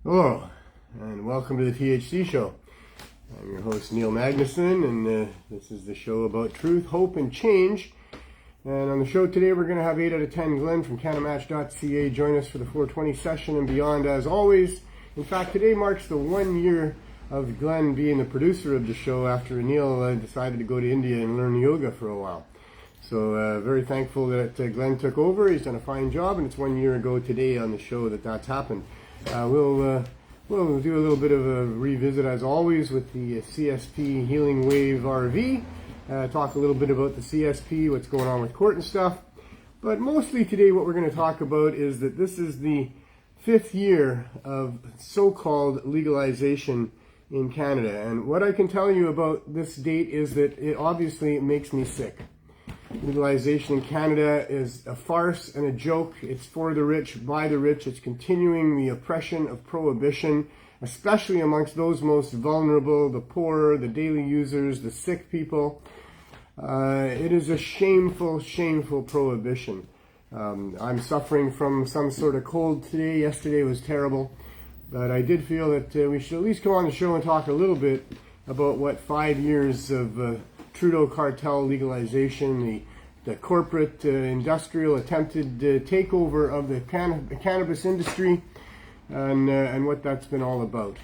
Hello, and welcome to the THC Show. I'm your host, Neil Magnuson, and this is the show about truth, hope, and change. And on the show today, we're going to have 8 out of 10 Glenn from Cannabis.ca join us for the 420 session and beyond, as always. In fact, today marks the 1 year of Glenn being the producer of the show after Neil decided to go to India and learn yoga for a while. So very thankful that Glenn took over. He's done a fine job, and it's 1 year ago today on the show that's happened. We'll do a little bit of a revisit, as always, with the CSP Healing Wave RV. Talk a little bit about the CSP, what's going on with court and stuff. But mostly today what we're going to talk about is that this is the 5th year of so-called legalization in Canada. And what I can tell you about this date is that it obviously makes me sick. Legalization in Canada is a farce and a joke. It's for the rich, by the rich. It's continuing the oppression of prohibition, especially amongst those most vulnerable, the poor, the daily users, the sick people. It is a shameful, shameful prohibition. I'm suffering from some sort of cold today. Yesterday was terrible. But I did feel that we should at least come on the show and talk a little bit about what 5 years of Trudeau cartel legalization, the corporate industrial attempted takeover of the cannabis industry, and what that's been all about.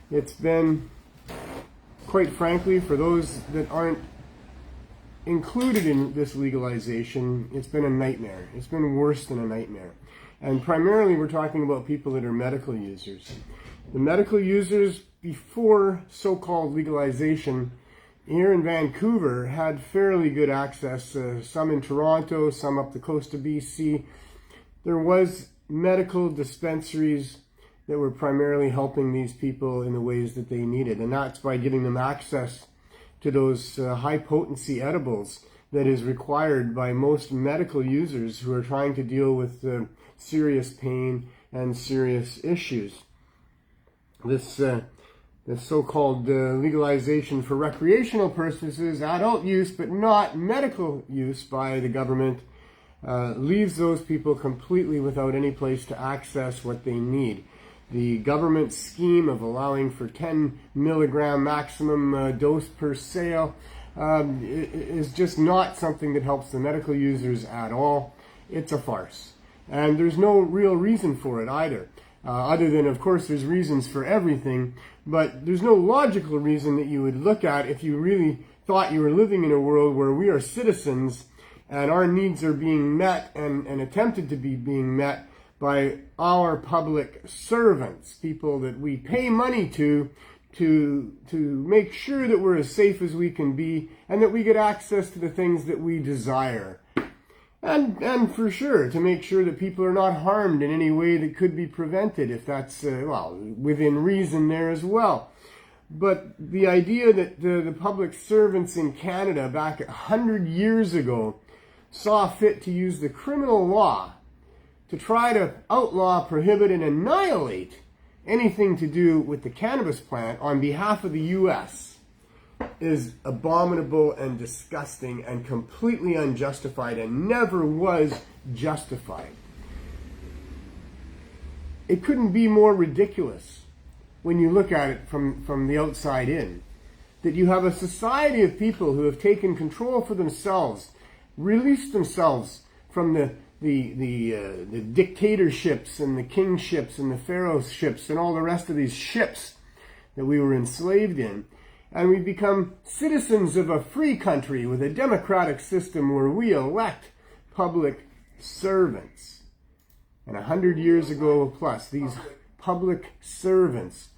It's been, quite frankly, for those that aren't included in this legalization, it's been a nightmare. It's been worse than a nightmare. And primarily we're talking about people that are medical users. The medical users before so-called legalization here in Vancouver had fairly good access, some in Toronto, some up the coast of BC. There was medical dispensaries that were primarily helping these people in the ways that they needed, and that's by giving them access to those high-potency edibles that is required by most medical users who are trying to deal with serious pain and serious issues. This so-called legalization for recreational purposes, adult use, but not medical use by the government, leaves those people completely without any place to access what they need. The government scheme of allowing for 10 milligram maximum dose per sale is just not something that helps the medical users at all. It's a farce. And there's no real reason for it either. Other than, of course, there's reasons for everything, but there's no logical reason that you would look at if you really thought you were living in a world where we are citizens and our needs are being met and attempted to be being met by our public servants, people that we pay money to make sure that we're as safe as we can be and that we get access to the things that we desire. And for sure, to make sure that people are not harmed in any way that could be prevented, if that's, within reason there as well. But the idea that the public servants in Canada back 100 years ago saw fit to use the criminal law to try to outlaw, prohibit, and annihilate anything to do with the cannabis plant on behalf of the U.S. is abominable and disgusting and completely unjustified and never was justified. It couldn't be more ridiculous when you look at it from the outside in, that you have a society of people who have taken control for themselves, released themselves from the dictatorships and the kingships and the pharaohships and all the rest of these ships that we were enslaved in. And we become citizens of a free country with a democratic system where we elect public servants. And 100 years ago plus, these public servants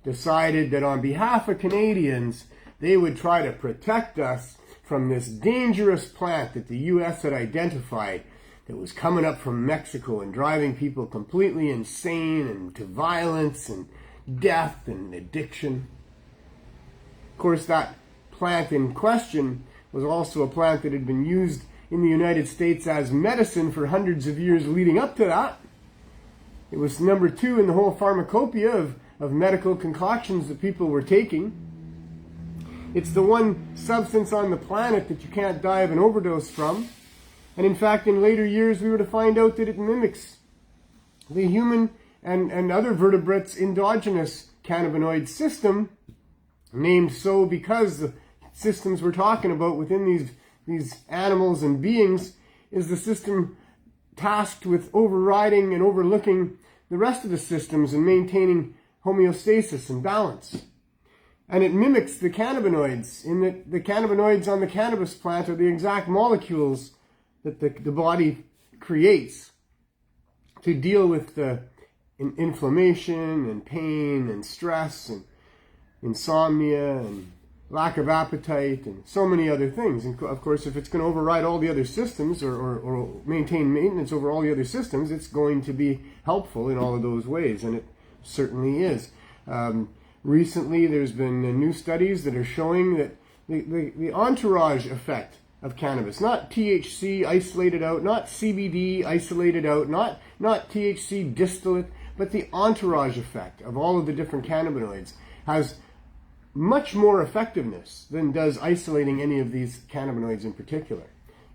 decided that on behalf of Canadians, they would try to protect us from this dangerous plant that the U.S. had identified that was coming up from Mexico and driving people completely insane and to violence and death and addiction. Of course, that plant in question was also a plant that had been used in the United States as medicine for hundreds of years leading up to that. It was number 2 in the whole pharmacopoeia of medical concoctions that people were taking. It's the one substance on the planet that you can't die of an overdose from. And in fact, in later years, we were to find out that it mimics the human and other vertebrates' endogenous cannabinoid system, named so because the systems we're talking about within these animals and beings is the system tasked with overriding and overlooking the rest of the systems and maintaining homeostasis and balance. And it mimics the cannabinoids in that the cannabinoids on the cannabis plant are the exact molecules that the body creates to deal with the inflammation and pain and stress and insomnia and lack of appetite and so many other things. And of course, if it's going to override all the other systems or maintain maintenance over all the other systems, it's going to be helpful in all of those ways, and it certainly is. Recently, there's been new studies that are showing that the entourage effect of cannabis, not THC isolated out, not CBD isolated out, not THC distillate, but the entourage effect of all of the different cannabinoids has much more effectiveness than does isolating any of these cannabinoids in particular.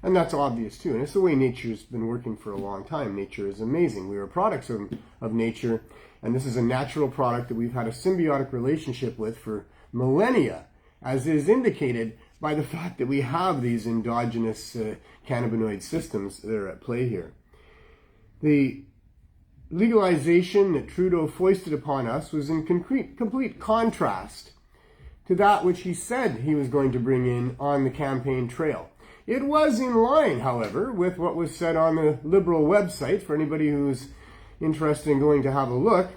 And that's obvious too. And it's the way nature's been working for a long time. Nature is amazing. We are products of nature. And this is a natural product that we've had a symbiotic relationship with for millennia, as is indicated by the fact that we have these endogenous cannabinoid systems that are at play here. The legalization that Trudeau foisted upon us was in complete contrast to that which he said he was going to bring in on the campaign trail. It was in line, however, with what was said on the Liberal website. For anybody who's interested in going to have a look,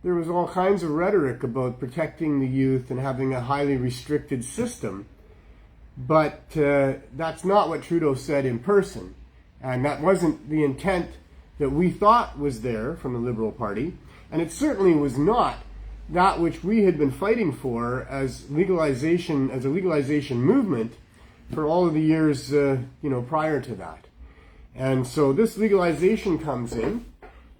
there was all kinds of rhetoric about protecting the youth and having a highly restricted system. But that's not what Trudeau said in person. And that wasn't the intent that we thought was there from the Liberal Party. And it certainly was not that which we had been fighting for as a legalization movement for all of the years prior to that. And so this legalization comes in,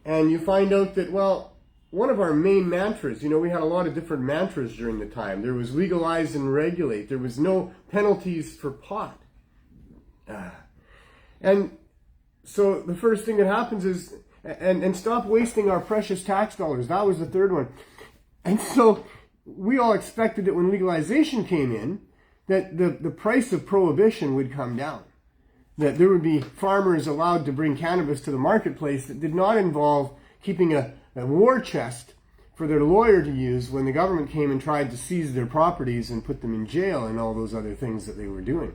and you find out that, well, one of our main mantras, we had a lot of different mantras during the time. There was legalize and regulate. There was no penalties for pot. And so the first thing that happens is, and stop wasting our precious tax dollars. That was the third one. And so we all expected that when legalization came in, that the price of prohibition would come down. That there would be farmers allowed to bring cannabis to the marketplace that did not involve keeping a war chest for their lawyer to use when the government came and tried to seize their properties and put them in jail and all those other things that they were doing.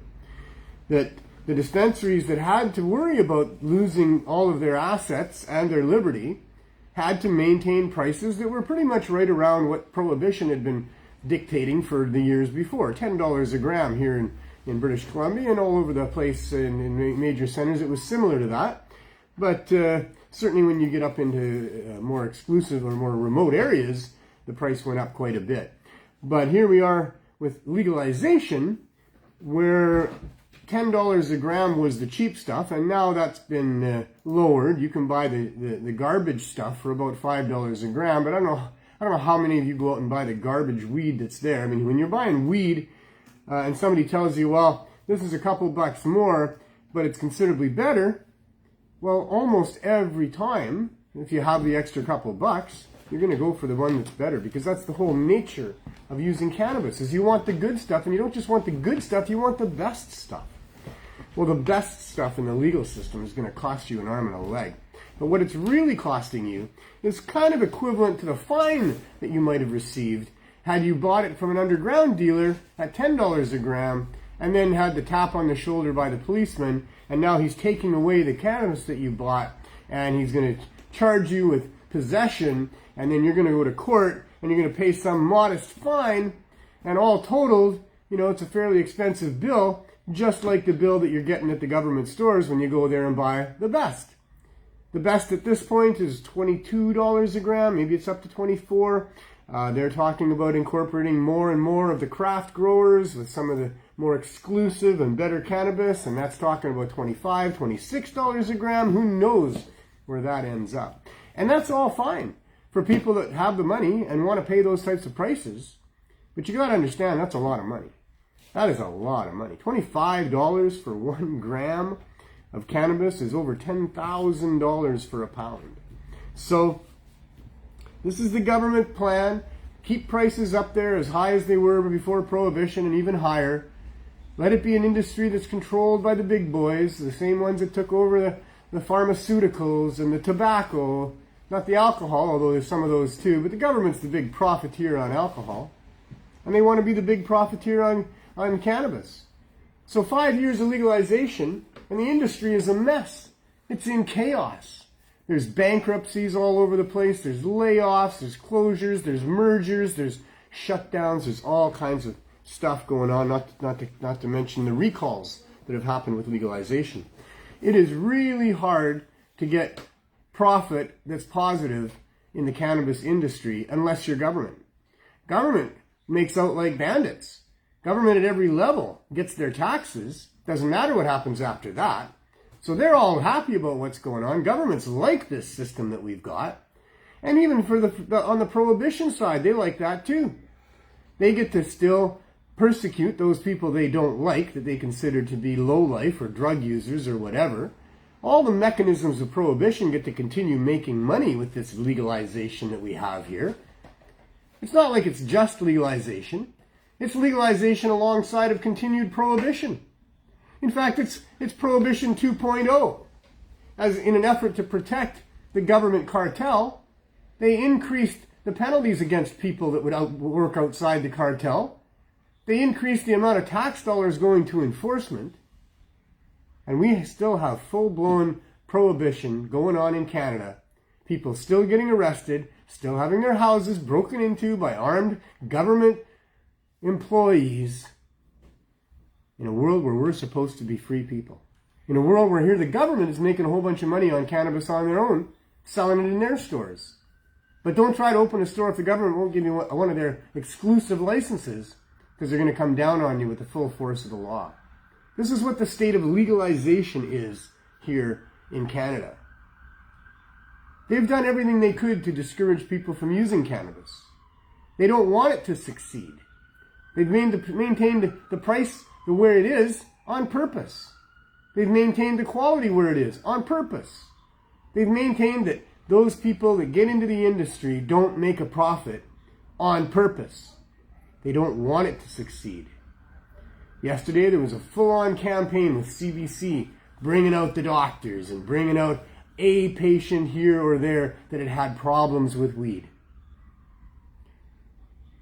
That the dispensaries that had to worry about losing all of their assets and their liberty had to maintain prices that were pretty much right around what prohibition had been dictating for the years before. $10 a gram here in British Columbia and all over the place in major centers. It was similar to that. But certainly when you get up into more exclusive or more remote areas, the price went up quite a bit. But here we are with legalization, where $10 a gram was the cheap stuff, and now that's been lowered. You can buy the garbage stuff for about $5 a gram, but I don't know how many of you go out and buy the garbage weed that's there. I mean, when you're buying weed and somebody tells you, well, this is a couple bucks more, but it's considerably better, well, almost every time, if you have the extra couple bucks, you're going to go for the one that's better, because that's the whole nature of using cannabis, is you want the good stuff, and you don't just want the good stuff, you want the best stuff. Well, the best stuff in the legal system is going to cost you an arm and a leg. But what it's really costing you is kind of equivalent to the fine that you might have received had you bought it from an underground dealer at $10 a gram and then had the tap on the shoulder by the policeman, and now he's taking away the cannabis that you bought, and he's going to charge you with possession, and then you're going to go to court and you're going to pay some modest fine, and all totaled, it's a fairly expensive bill, just like the bill that you're getting at the government stores when you go there and buy the best. The best at this point is $22 a gram, maybe it's up to $24. They're talking about incorporating more and more of the craft growers with some of the more exclusive and better cannabis, and that's talking about $25, $26 a gram. Who knows where that ends up? And that's all fine for people that have the money and want to pay those types of prices. But you got to understand, that's a lot of money. That is a lot of money. $25 for 1 gram of cannabis is over $10,000 for a pound. So This is the government plan. Keep prices up there as high as they were before Prohibition and even higher. Let it be an industry that's controlled by the big boys, the same ones that took over the pharmaceuticals and the tobacco. Not the alcohol, although there's some of those too, but the government's the big profiteer on alcohol. And they want to be the big profiteer on cannabis. So 5 years of legalization, and the industry is a mess. It's in chaos. There's bankruptcies all over the place. There's layoffs, there's closures, there's mergers, there's shutdowns. There's all kinds of stuff going on, not to mention the recalls that have happened with legalization. It is really hard to get profit that's positive in the cannabis industry unless you're government. Government makes out like bandits. Government at every level gets their taxes. Doesn't matter what happens after that. So they're all happy about what's going on. Governments like this system that we've got. And even for on the prohibition side, they like that too. They get to still persecute those people they don't like, that they consider to be lowlife or drug users or whatever. All the mechanisms of prohibition get to continue making money with this legalization that we have here. It's not like it's just legalization. It's legalization alongside of continued prohibition. In fact, it's Prohibition 2.0. As in an effort to protect the government cartel, they increased the penalties against people that would work outside the cartel. They increased the amount of tax dollars going to enforcement. And we still have full-blown prohibition going on in Canada. People still getting arrested, still having their houses broken into by armed government employees, in a world where we're supposed to be free people. In a world where here the government is making a whole bunch of money on cannabis on their own, selling it in their stores. But don't try to open a store if the government won't give you one of their exclusive licenses, because they're going to come down on you with the full force of the law. This is what the state of legalization is here in Canada. They've done everything they could to discourage people from using cannabis. They don't want it to succeed. They've maintained the price where it is on purpose. They've maintained the quality where it is on purpose. They've maintained that those people that get into the industry don't make a profit on purpose. They don't want it to succeed. Yesterday there was a full-on campaign with CBC bringing out the doctors and bringing out a patient here or there that had had problems with weed.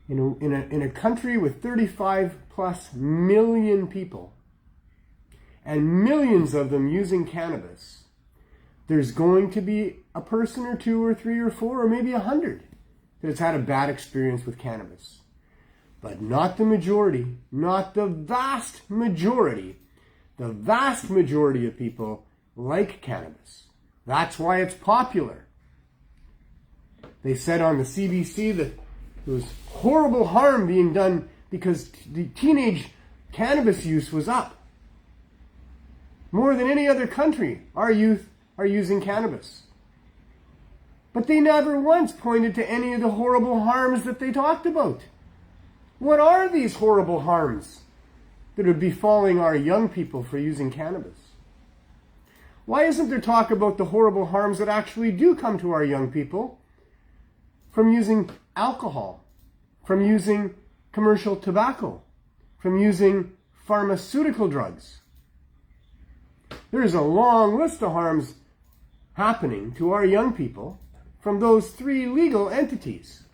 In a country with 35 plus million people and millions of them using cannabis, there's going to be a person or two or three or four or maybe 100 that has had a bad experience with cannabis. But not the majority, not the vast majority. The vast majority of people like cannabis. That's why it's popular. They said on the CBC that there was horrible harm being done because the teenage cannabis use was up. More than any other country, our youth are using cannabis. But they never once pointed to any of the horrible harms that they talked about. What are these horrible harms that are befalling our young people for using cannabis? Why isn't there talk about the horrible harms that actually do come to our young people from using alcohol, from using commercial tobacco, from using pharmaceutical drugs? There's a long list of harms happening to our young people from those three legal entities.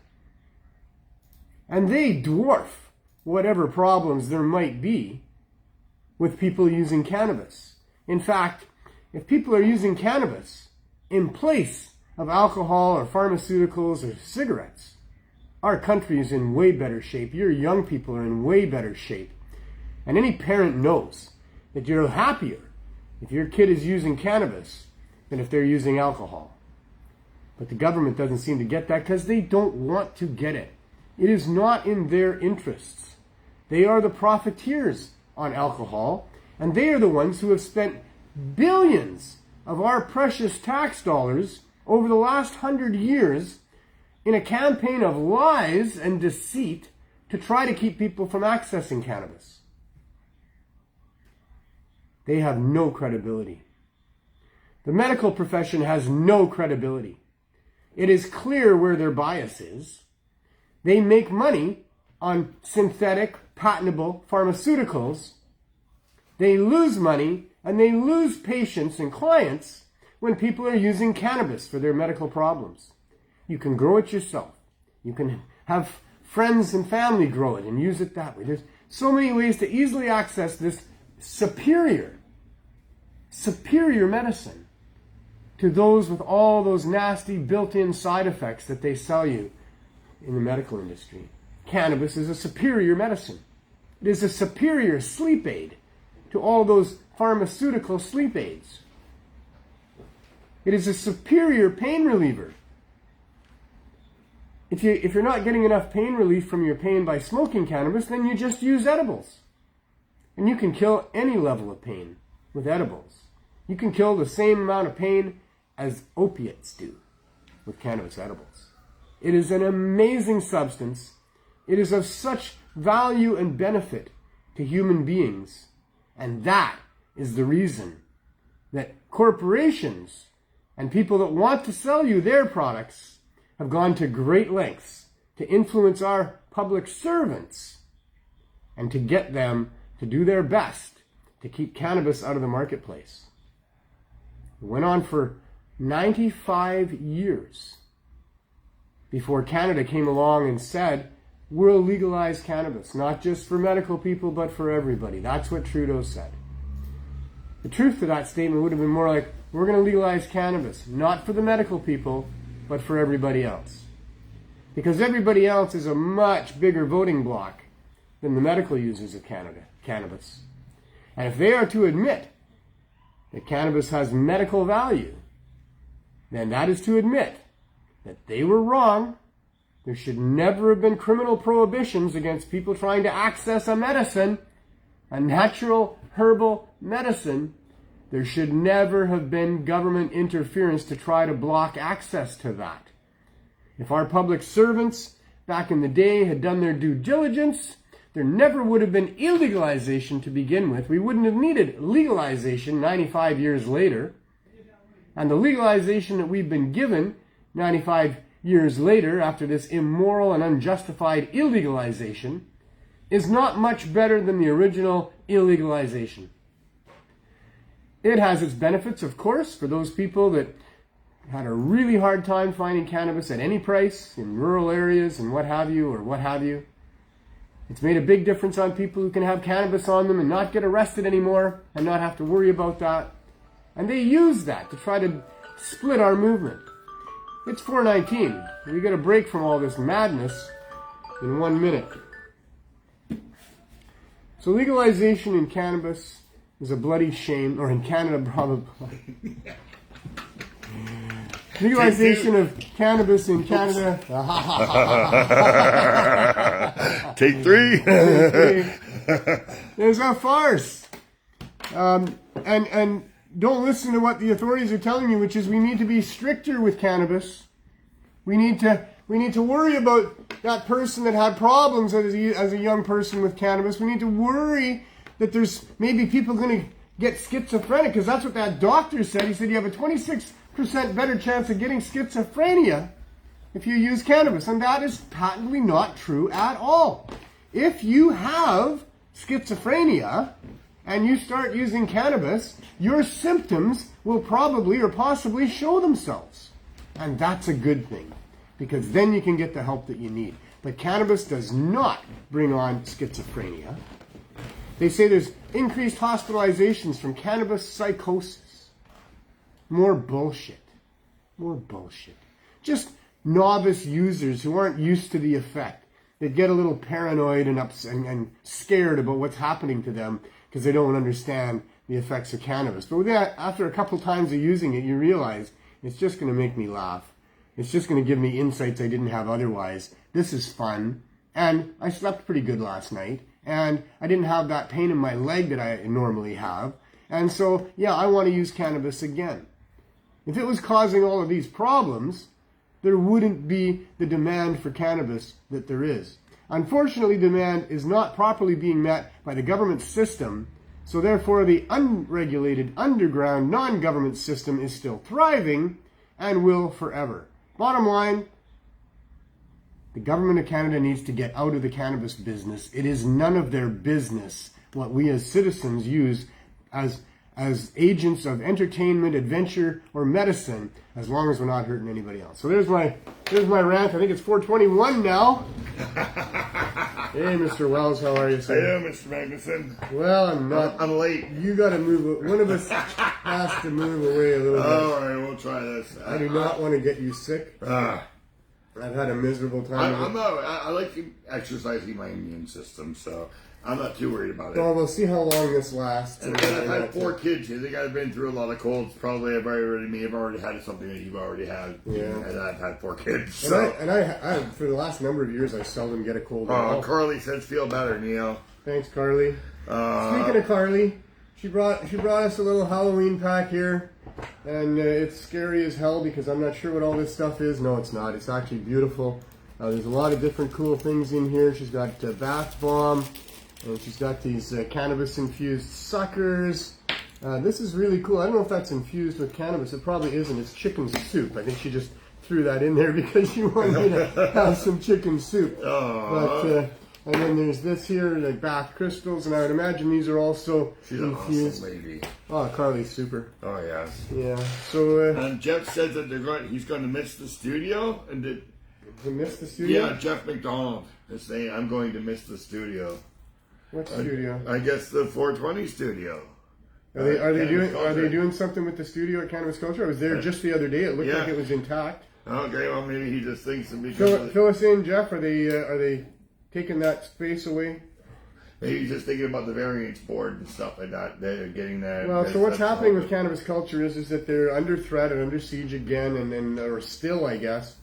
And they dwarf whatever problems there might be with people using cannabis. In fact, if people are using cannabis in place of alcohol or pharmaceuticals or cigarettes, our country is in way better shape. Your young people are in way better shape. And any parent knows that you're happier if your kid is using cannabis than if they're using alcohol. But the government doesn't seem to get that because they don't want to get it. It is not in their interests. They are the profiteers on alcohol, and they are the ones who have spent billions of our precious tax dollars over the last 100 years in a campaign of lies and deceit to try to keep people from accessing cannabis. They have no credibility. The medical profession has no credibility. it is clear where their bias is. They make money on synthetic, patentable pharmaceuticals. They lose money and they lose patients and clients when people are using cannabis for their medical problems. You can grow it yourself. You can have friends and family grow it and use it that way. There's so many ways to easily access this superior medicine to those with all those nasty built-in side effects that they sell you in the medical industry. Cannabis is a superior medicine. It is a superior sleep aid to all those pharmaceutical sleep aids. It is a superior pain reliever. If you're not getting enough pain relief from your pain by smoking cannabis, then you just use edibles. And you can kill any level of pain with edibles. You can kill the same amount of pain as opiates do with cannabis edibles. It is an amazing substance. It is of such value and benefit to human beings. And that is the reason that corporations and people that want to sell you their products have gone to great lengths to influence our public servants and to get them to do their best to keep cannabis out of the marketplace. It went on for 95 years before Canada came along and said, we'll legalize cannabis, not just for medical people, but for everybody. That's what Trudeau said. The truth to that statement would have been more like, we're going to legalize cannabis, not for the medical people, but for everybody else. Because everybody else is a much bigger voting bloc than the medical users of cannabis. And if they are to admit that cannabis has medical value, then that is to admit that they were wrong. There should never have been criminal prohibitions against people trying to access a medicine, a natural herbal medicine. There should never have been government interference to try to block access to that. If our public servants back in the day had done their due diligence, there never would have been illegalization to begin with. We wouldn't have needed legalization 95 years later. And the legalization that we've been given 95 years later, after this immoral and unjustified illegalization, is not much better than the original illegalization. It has its benefits, of course, for those people that had a really hard time finding cannabis at any price in rural areas and what have you. It's made a big difference on people who can have cannabis on them and not get arrested anymore and not have to worry about that. And they use that to try to split our movement. It's 4:19. We got a break from all this madness in 1 minute. So legalization in cannabis is a bloody shame, or in Canada probably. Legalization of cannabis in Canada. Take three. There's a farce. And don't listen to what the authorities are telling you, which is we need to be stricter with cannabis. We need to worry about that person that had problems as a young person with cannabis. We need to worry that there's maybe people going to get schizophrenic, because that's what that doctor said. He said you have a 26% better chance of getting schizophrenia if you use cannabis. And that is patently not true at all. If you have schizophrenia and you start using cannabis, your symptoms will probably or possibly show themselves. And that's a good thing, because then you can get the help that you need. But cannabis does not bring on schizophrenia. They say there's increased hospitalizations from cannabis psychosis. More bullshit. More bullshit. Just novice users who aren't used to the effect. They get a little paranoid and scared about what's happening to them because they don't understand the effects of cannabis. But after a couple times of using it, you realize it's just going to make me laugh. It's just going to give me insights I didn't have otherwise. This is fun. And I slept pretty good last night. And I didn't have that pain in my leg that I normally have. And so, yeah, I want to use cannabis again. If it was causing all of these problems, there wouldn't be the demand for cannabis that there is. Unfortunately, demand is not properly being met by the government system, so therefore the unregulated, underground, non-government system is still thriving and will forever. Bottom line, the government of Canada needs to get out of the cannabis business. It is none of their business what we as citizens use as agents of entertainment, adventure, or medicine, as long as we're not hurting anybody else. So there's my rant. I think it's 4:21 now. Hey, Mr. Wells, how are you, sir? Hey, Mr. Magnuson. Well, I'm not. I'm late. You got to move. One of us has to move away a little bit. All right, we'll try this. I do not want to get you sick. I've had a miserable time. I like exercising my immune system, so I'm not too worried about it. Well, we'll see how long this lasts. And I've had 4 kids here. They I've been through a lot of colds. Probably I've already had something that you've already had. Yeah. And I've had 4 kids. So. And I for the last number of years, I seldom get a cold at all. Carly says feel better, Neil. Thanks, Carly. Speaking of Carly, she brought us a little Halloween pack here. And it's scary as hell because I'm not sure what all this stuff is. No, it's not. It's actually beautiful. There's a lot of different cool things in here. She's got bath bomb. And she's got these cannabis-infused suckers. This is really cool. I don't know if that's infused with cannabis. It probably isn't. It's chicken soup. I think she just threw that in there because she wanted me to have some chicken soup. But, and then there's this here, like bath crystals, and I would imagine these are also infused. She's an awesome lady. Oh, Carly's super. Oh, yes. Yeah. So. And Jeff says that he's going to miss the studio. And he missed the studio? Yeah, Jeff McDonald is saying, I'm going to miss the studio. What studio? I guess the 420 studio. Are they doing something with the studio at Cannabis Culture? I was there just the other day. It looked like it was intact. Okay, well maybe he just thinks it because fill us in, Jeff. Are they taking that space away? Maybe he's just thinking about the variance board and stuff like that. They're getting that. Well, so what's happening with Cannabis Culture is that they're under threat and under siege again, or still, I guess.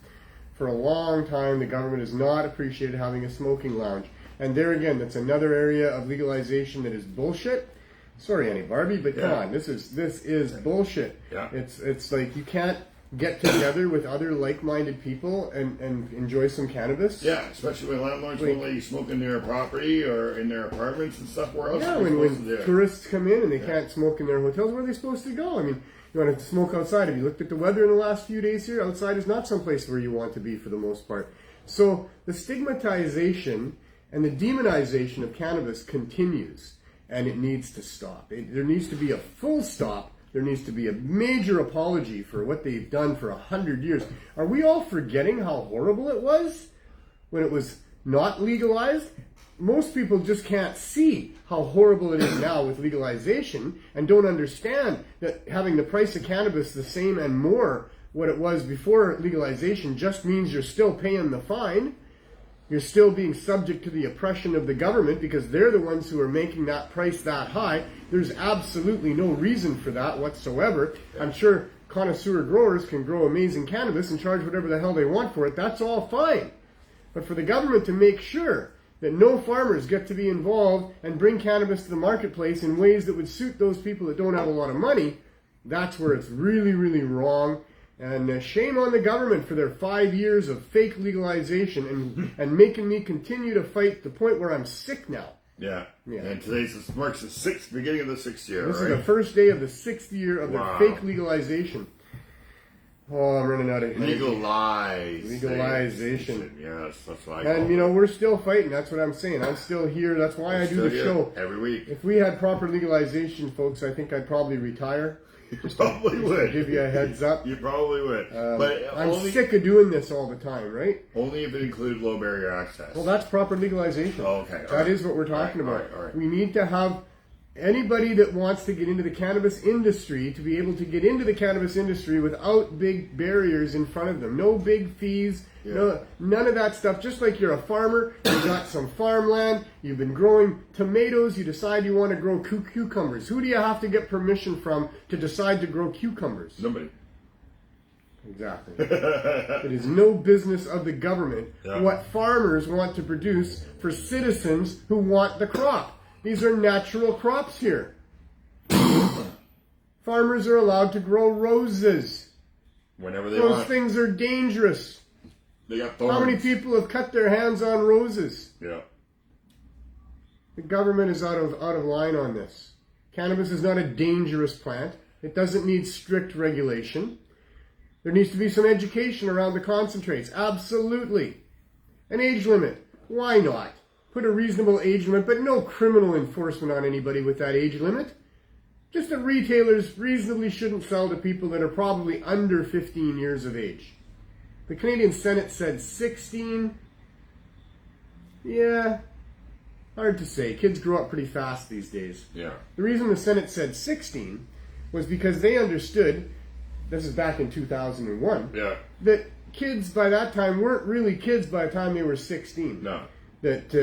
For a long time, the government has not appreciated having a smoking lounge. And there again, that's another area of legalization that is bullshit. Sorry, Annie Barbie, but come on, this is bullshit. Yeah. It's like you can't get together with other like-minded people and enjoy some cannabis. Yeah, especially when landlords won't let you smoke in their property or in their apartments and stuff. Where else? Yeah, when tourists come in and they can't smoke in their hotels, where are they supposed to go? I mean, you want to smoke outside. Have you looked at the weather in the last few days here? Outside is not someplace where you want to be for the most part. So the stigmatization and the demonization of cannabis continues, and it needs to stop. There needs to be a full stop. There needs to be a major apology for what they've done for 100 years. Are we all forgetting how horrible it was when it was not legalized? Most people just can't see how horrible it is now with legalization and don't understand that having the price of cannabis the same and more what it was before legalization just means you're still paying the fine. You're still being subject to the oppression of the government because they're the ones who are making that price that high. There's absolutely no reason for that whatsoever. I'm sure connoisseur growers can grow amazing cannabis and charge whatever the hell they want for it. That's all fine. But for the government to make sure that no farmers get to be involved and bring cannabis to the marketplace in ways that would suit those people that don't have a lot of money, that's where it's really, really wrong. And shame on the government for their 5 years of fake legalization and making me continue to fight to the point where I'm sick now. Yeah. And today marks the beginning of the 6th year, This is the first day of the 6th year of their fake legalization. Oh, I'm running out of legalization. Yes, that's what I call it. And, we're still fighting. That's what I'm saying. I'm still here. That's why I do the show. Every week. If we had proper legalization, folks, I think I'd probably retire. You probably would. Give you a heads up. You probably would. But I'm sick of doing this all the time, right? Only if it included low barrier access. Well, that's proper legalization. Oh, okay. That is what we're talking about. All right. We need to have anybody that wants to get into the cannabis industry to be able to get into the cannabis industry without big barriers in front of them. No big fees. Yeah. No, none of that stuff. Just like you're a farmer, you got some farmland, you've been growing tomatoes, you decide you want to grow cucumbers. Who do you have to get permission from to decide to grow cucumbers? Nobody. Exactly. It is no business of the government what farmers want to produce for citizens who want the crop. These are natural crops here. Farmers are allowed to grow roses. Whenever they want. Those things are dangerous. They got thorns. How many people have cut their hands on roses? Yeah. The government is out of line on this. Cannabis is not a dangerous plant. It doesn't need strict regulation. There needs to be some education around the concentrates. Absolutely. An age limit. Why not? Put a reasonable age limit, but no criminal enforcement on anybody with that age limit. Just that retailers reasonably shouldn't sell to people that are probably under 15 years of age. The Canadian Senate said 16. Yeah, hard to say. Kids grow up pretty fast these days. Yeah. The reason the Senate said 16 was because they understood, this is back in 2001, that kids by that time weren't really kids by the time they were 16. No. That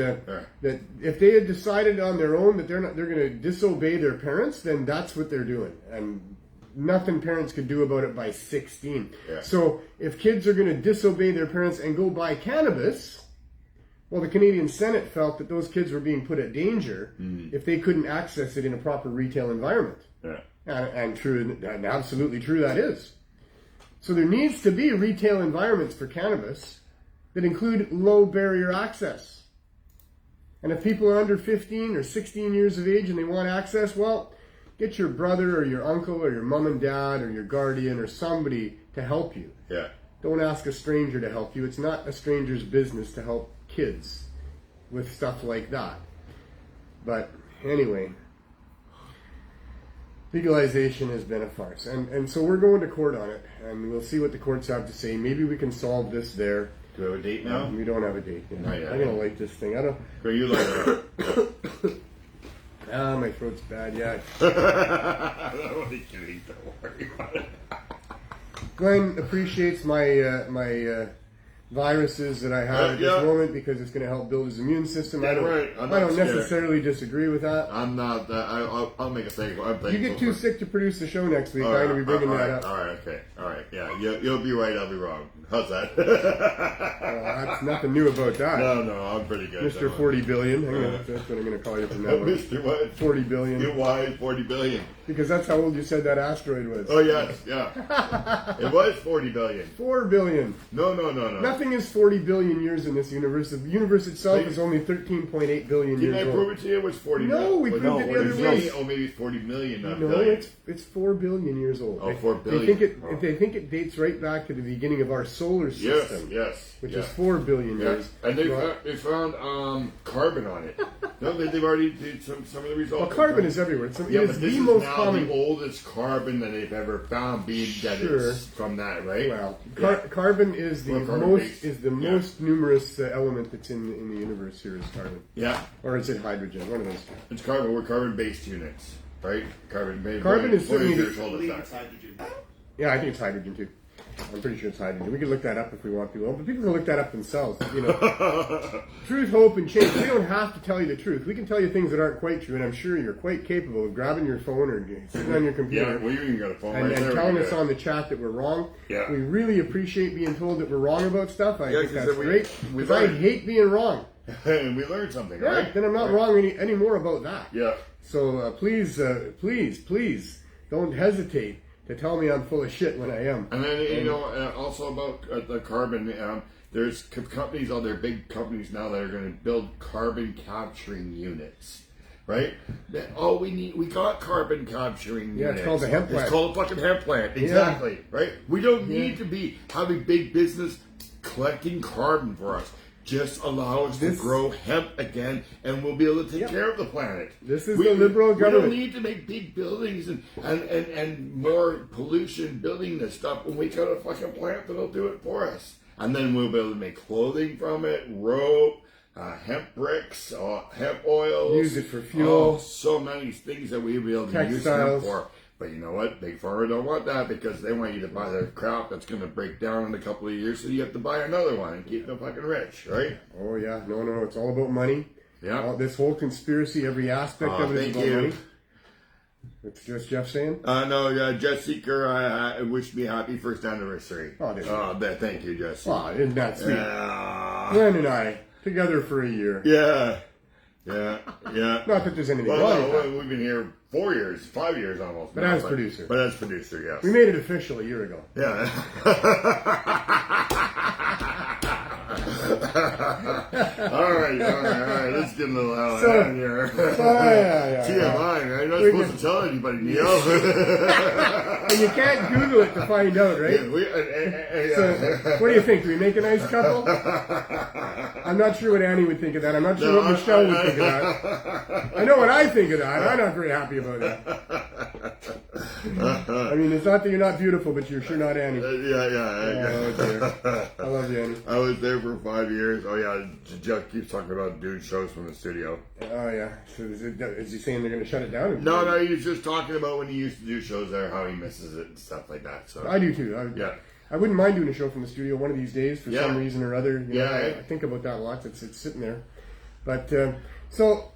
if they had decided on their own that they're going to disobey their parents, then that's what they're doing, and nothing parents could do about it by 16. Yeah. So if kids are going to disobey their parents and go buy cannabis, well, the Canadian Senate felt that those kids were being put at danger if they couldn't access it in a proper retail environment. Yeah. And absolutely true that is. So there needs to be retail environments for cannabis that include low barrier access. And if people are under 15 or 16 years of age and they want access, well, get your brother or your uncle or your mom and dad or your guardian or somebody to help you. Yeah. Don't ask a stranger to help you. It's not a stranger's business to help kids with stuff like that. But anyway, legalization has been a farce. And so we're going to court on it, and we'll see what the courts have to say. Maybe we can solve this there. Do we have a date now? We don't have a date. Not yet. I'm going to light this thing. I don't... Are you like my throat's bad, yeah. I'm only kidding. Don't worry about it. Glenn appreciates my viruses that I have at this moment because it's going to help build his immune system. Yeah, I don't scared. necessarily disagree with that. I'm not. I'll make a thing. You get too sick to produce the show next week. I'm going to be bringing that up. All right. Okay. All right. Yeah. You'll be right. I'll be wrong. How's that? That's nothing new about that. No. I'm pretty good. Mr. 40 billion. That's what I'm going to call you from now on. Mr. What? 40 billion. Why 40 billion? Because that's how old you said that asteroid was. Oh yes. Yeah. It was 40 billion. 4 billion. No. Nothing is 40 billion years in this universe. The universe itself is only 13.8 billion years old. Didn't I prove it to you? It was 40 million. No, we proved it the other way. Oh, maybe it's 40 million, not No, billion. it's 4 billion years old. Oh, 4 billion. They think it dates right back to the beginning of our solar system. Yes. Which is 4 billion years. And they found carbon on it. No, they've already did some of the results. Well, carbon is everywhere. It is the most common. The oldest carbon that they've ever found, being that it's from that, right? Well, carbon is the most numerous element that's in the universe. Here is carbon. Yeah. Or is it hydrogen? One of those two. It's carbon. We're carbon-based units, right? Carbon is certainly hydrogen. Yeah, I think it's hydrogen too. I'm pretty sure it's hydrogen. We can look that up if we want to, but people can look that up themselves. You know, truth, hope, and change. We don't have to tell you the truth. We can tell you things that aren't quite true, and I'm sure you're quite capable of grabbing your phone or sitting on your computer. Yeah, well, you even got a phone and there. Telling us on the chat that we're wrong. Yeah. We really appreciate being told that we're wrong about stuff. I think that's great. Because I hate being wrong. And we learned something, yeah, right? Then I'm not wrong anymore about that. Yeah. So please, don't hesitate to tell me I'm full of shit when I am. And then, also about the carbon, there's companies out there, big companies now that are going to build carbon capturing units, right? We got carbon capturing units. Yeah, it's called a hemp plant. It's called a fucking hemp plant, exactly, right? We don't need to be having big business collecting carbon for us. Just allow us to grow hemp again, and we'll be able to take care of the planet. This is the liberal government. We don't need to make big buildings and more pollution building this stuff when we got a fucking plant that'll do it for us. And then we'll be able to make clothing from it, rope, hemp bricks, hemp oils. Use it for fuel. So many things that we'll be able to use hemp for. But you know what? Big Pharma don't want that because they want you to buy their crap that's going to break down in a couple of years, so you have to buy another one and keep them fucking rich, right? Oh, yeah. No. It's all about money. Yeah. This whole conspiracy, every aspect of it is about money. It's just Jeff saying? No, Jeff Seeker wished me happy first anniversary. Thank you, Jeff Seeker. Oh, isn't that sweet? Glenn and I, together for a year. Yeah. Not that there's anything wrong with that. We've been here 5 years almost. But as producer. But as producer, yes. We made it official a year ago. Yeah. All right. Let's get a little out of here. Yeah. TMI, right? You're not supposed to tell anybody, Neil. And you can't Google it to find out, right? So, what do you think? Do we make a nice couple? I'm not sure what Annie would think of that. I'm not sure what Michelle would think of that. I know what I think of that. I'm not very happy about that. I mean, it's not that you're not beautiful, but you're sure not Annie. Oh, dear. I love you, Annie. I was there for 5 years. Oh, yeah. Jeff keeps talking about doing shows from the studio. Oh, yeah. So is he saying they're going to shut it down? No, he was just talking about when he used to do shows there, how he misses it and stuff like that. So I do, too. I wouldn't mind doing a show from the studio one of these days for some reason or other. You know, I think about that a lot. It's sitting there. But, so,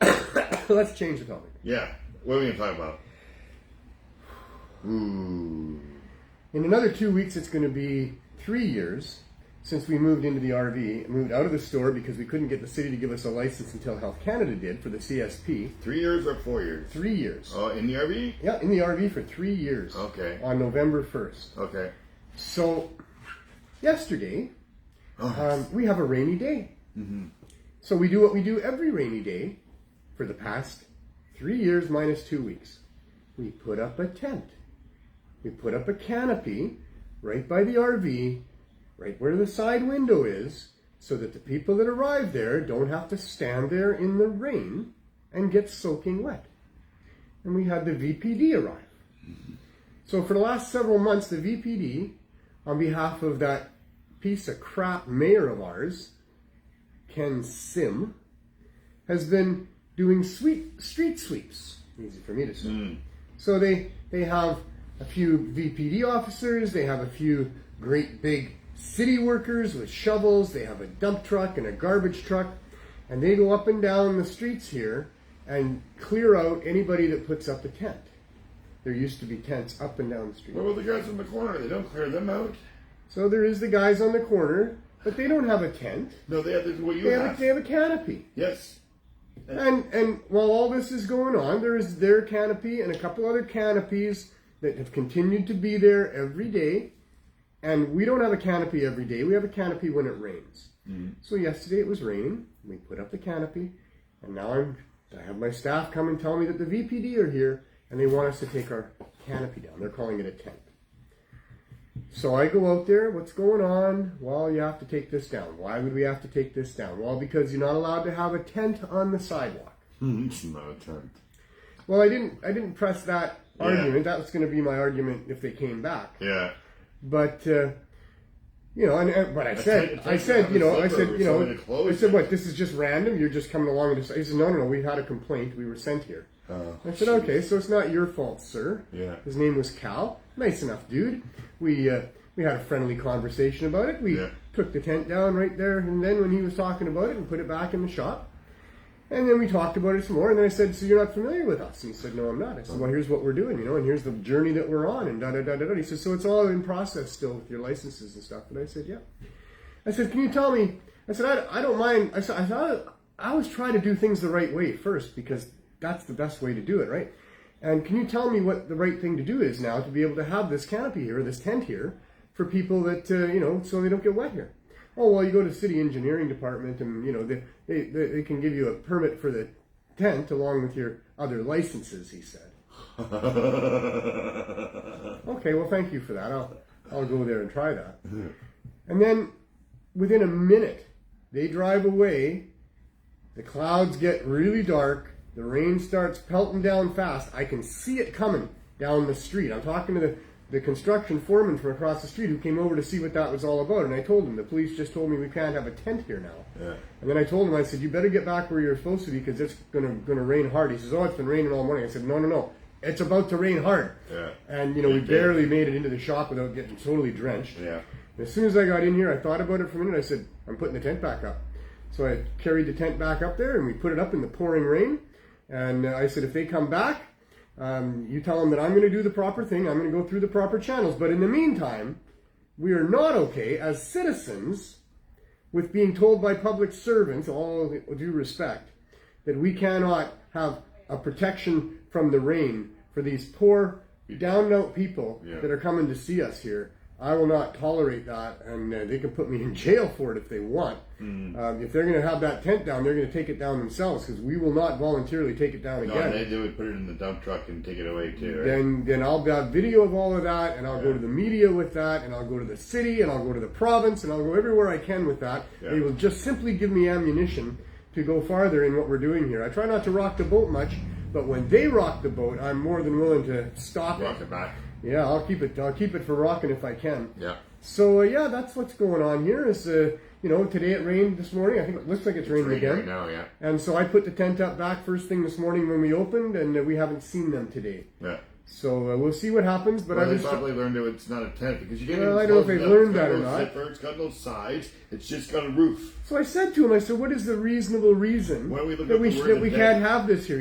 let's change the topic. Yeah. What are we going to talk about? In another 2 weeks, it's going to be 3 years since we moved into the RV, moved out of the store because we couldn't get the city to give us a license until Health Canada did for the CSP. 3 years or 4 years? 3 years. Oh, in the RV? Yeah, in the RV for 3 years. Okay. On November 1st. Okay. So, yesterday, we have a rainy day. Mm-hmm. So we do what we do every rainy day for the past 3 years minus 2 weeks. We put up a tent. We put up a canopy right by the RV, right where the side window is, so that the people that arrive there don't have to stand there in the rain and get soaking wet. And we had the VPD arrive. So for the last several months, the VPD, on behalf of that piece of crap mayor of ours, Ken Sim, has been doing street sweeps. Easy for me to say. So they have a few VPD officers, they have a few great big city workers with shovels, they have a dump truck and a garbage truck, and they go up and down the streets here and clear out anybody that puts up a tent. There used to be tents up and down the street. What about the guys in the corner? They don't clear them out? So there is the guys on the corner, but they don't have a tent. No, they have what you have. They have a canopy. Yes. And while all this is going on, there is their canopy and a couple other canopies that have continued to be there every day. And we don't have a canopy every day. We have a canopy when it rains. Mm-hmm. So yesterday it was raining. We put up the canopy. And now I have my staff come and tell me that the VPD are here and they want us to take our canopy down. They're calling it a tent. So I go out there. What's going on? Well, you have to take this down. Why would we have to take this down? Well, because you're not allowed to have a tent on the sidewalk. It's not a tent. Well, I didn't press that argument. That was going to be my argument if they came back. Yeah. But but I said, what? This is just random. You're just coming along and he said, no. We had a complaint. We were sent here. I said, okay, so it's not your fault, sir. Yeah. His name was Cal. Nice enough, dude. We had a friendly conversation about it. We took the tent down right there, and then when he was talking about it, we put it back in the shop. And then we talked about it some more, and then I said, so you're not familiar with us? And he said, no, I'm not. I said, well, here's what we're doing, and here's the journey that we're on, and da-da-da-da-da. He said, so it's all in process still with your licenses and stuff. And I said, yeah. I said, can you tell me? I said, I don't mind. I always try to do things the right way first, because that's the best way to do it, right? And can you tell me what the right thing to do is now to be able to have this canopy here, this tent here, for people that, so they don't get wet here? Oh, well, you go to the city engineering department and, they can give you a permit for the tent along with your other licenses, he said. Okay, well, thank you for that. I'll go there and try that. And then within a minute, they drive away. The clouds get really dark. The rain starts pelting down fast. I can see it coming down the street. I'm talking to the construction foreman from across the street who came over to see what that was all about. And I told him, the police just told me we can't have a tent here now. Yeah. And then I told him, I said, you better get back where you're supposed to be because it's going to rain hard. He says, oh, it's been raining all morning. I said, no. It's about to rain hard. Yeah. And, we barely made it into the shop without getting totally drenched. Yeah. And as soon as I got in here, I thought about it for a minute. I said, I'm putting the tent back up. So I carried the tent back up there and we put it up in the pouring rain. And I said, if they come back, you tell them that I'm going to do the proper thing. I'm going to go through the proper channels. But in the meantime, we are not okay as citizens with being told by public servants, all due respect, that we cannot have a protection from the rain for these poor, down and out people that are coming to see us here. I will not tolerate that, and they can put me in jail for it if they want. If they're going to have that tent down, they're going to take it down themselves, because we will not voluntarily take it down again. No, they would put it in the dump truck and take it away too, right? Then I'll have video of all of that, and I'll go to the media with that, and I'll go to the city, and I'll go to the province, and I'll go everywhere I can with that. Yeah. They will just simply give me ammunition to go farther in what we're doing here. I try not to rock the boat much, but when they rock the boat, I'm more than willing to stop Rock it back. Yeah, I'll keep it for rocking if I can. Yeah. So that's what's going on here. Is today it rained this morning. I think it looks like it's raining again. Right now, yeah. And so I put the tent up back first thing this morning when we opened, and we haven't seen them today. Yeah. So we'll see what happens. But they probably learned it's not a tent, because you get. I don't know if they've learned that or not. It's got no sides. It's just got a roof. So I said to him, what is the reasonable reason that we can't have this here?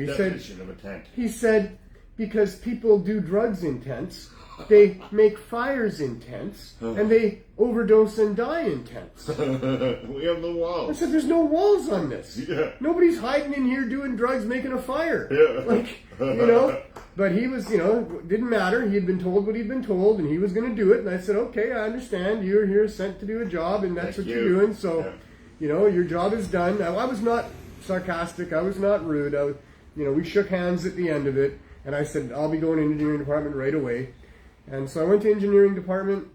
He said, because people do drugs in tents, they make fires in tents, and they overdose and die in tents. We have no walls. I said, there's no walls on this. Yeah. Nobody's hiding in here doing drugs, making a fire. Yeah. But he was, didn't matter. He had been told what he'd been told, and he was going to do it. And I said, okay, I understand. You're here sent to do a job, and that's what you're doing. So, your job is done. Now, I was not sarcastic. I was not rude. We shook hands at the end of it. And I said, I'll be going to engineering department right away. And so I went to engineering department,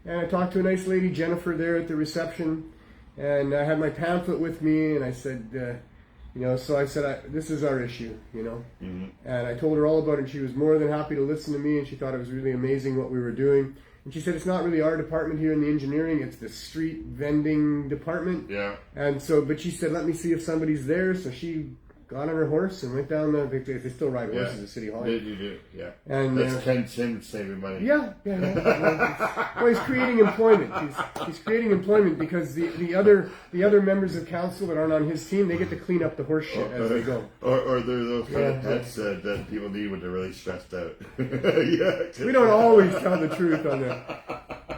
and I talked to a nice lady, Jennifer, there at the reception. And I had my pamphlet with me, and I said, so I said, this is our issue, Mm-hmm. And I told her all about it, and she was more than happy to listen to me, and she thought it was really amazing what we were doing. And she said, it's not really our department here in the engineering, it's the street vending department. Yeah. And so, but she said, let me see if somebody's there. So she got on her horse and went down they still ride horses at City Hall. You do, yeah. And that's Ken Sims saving money. Yeah. Well, he's creating employment. He's creating employment, because the other members of council that aren't on his team, they get to clean up the horse shit as they go. Or they're those kind of pets that people need when they're really stressed out. Yeah. We don't always tell the truth on the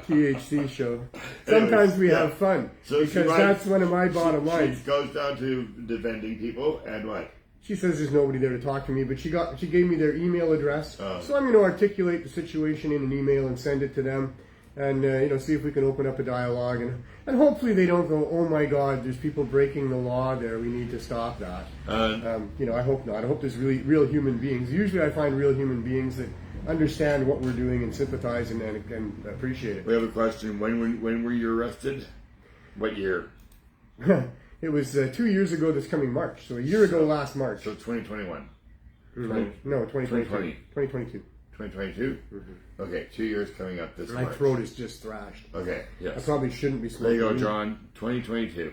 THC show. Sometimes we have fun, because that's one of my bottom lines. She goes down to the vending people, and what? She says there's nobody there to talk to me, but she gave me their email address. So I'm going to articulate the situation in an email and send it to them, and see if we can open up a dialogue, and hopefully they don't go, oh my God, there's people breaking the law there, we need to stop that. I hope not. I hope there's really real human beings. Usually I find real human beings that understand what we're doing and sympathize and appreciate it. We have a question. When were you arrested? What year? It was 2 years ago this coming March. So a year ago last March. So 2021? No, 2022. 2022. 2022? Mm-hmm. Okay, 2 years coming up this March. My throat is just thrashed. Okay, yes. I probably shouldn't be smoking. There you go, John. 2022.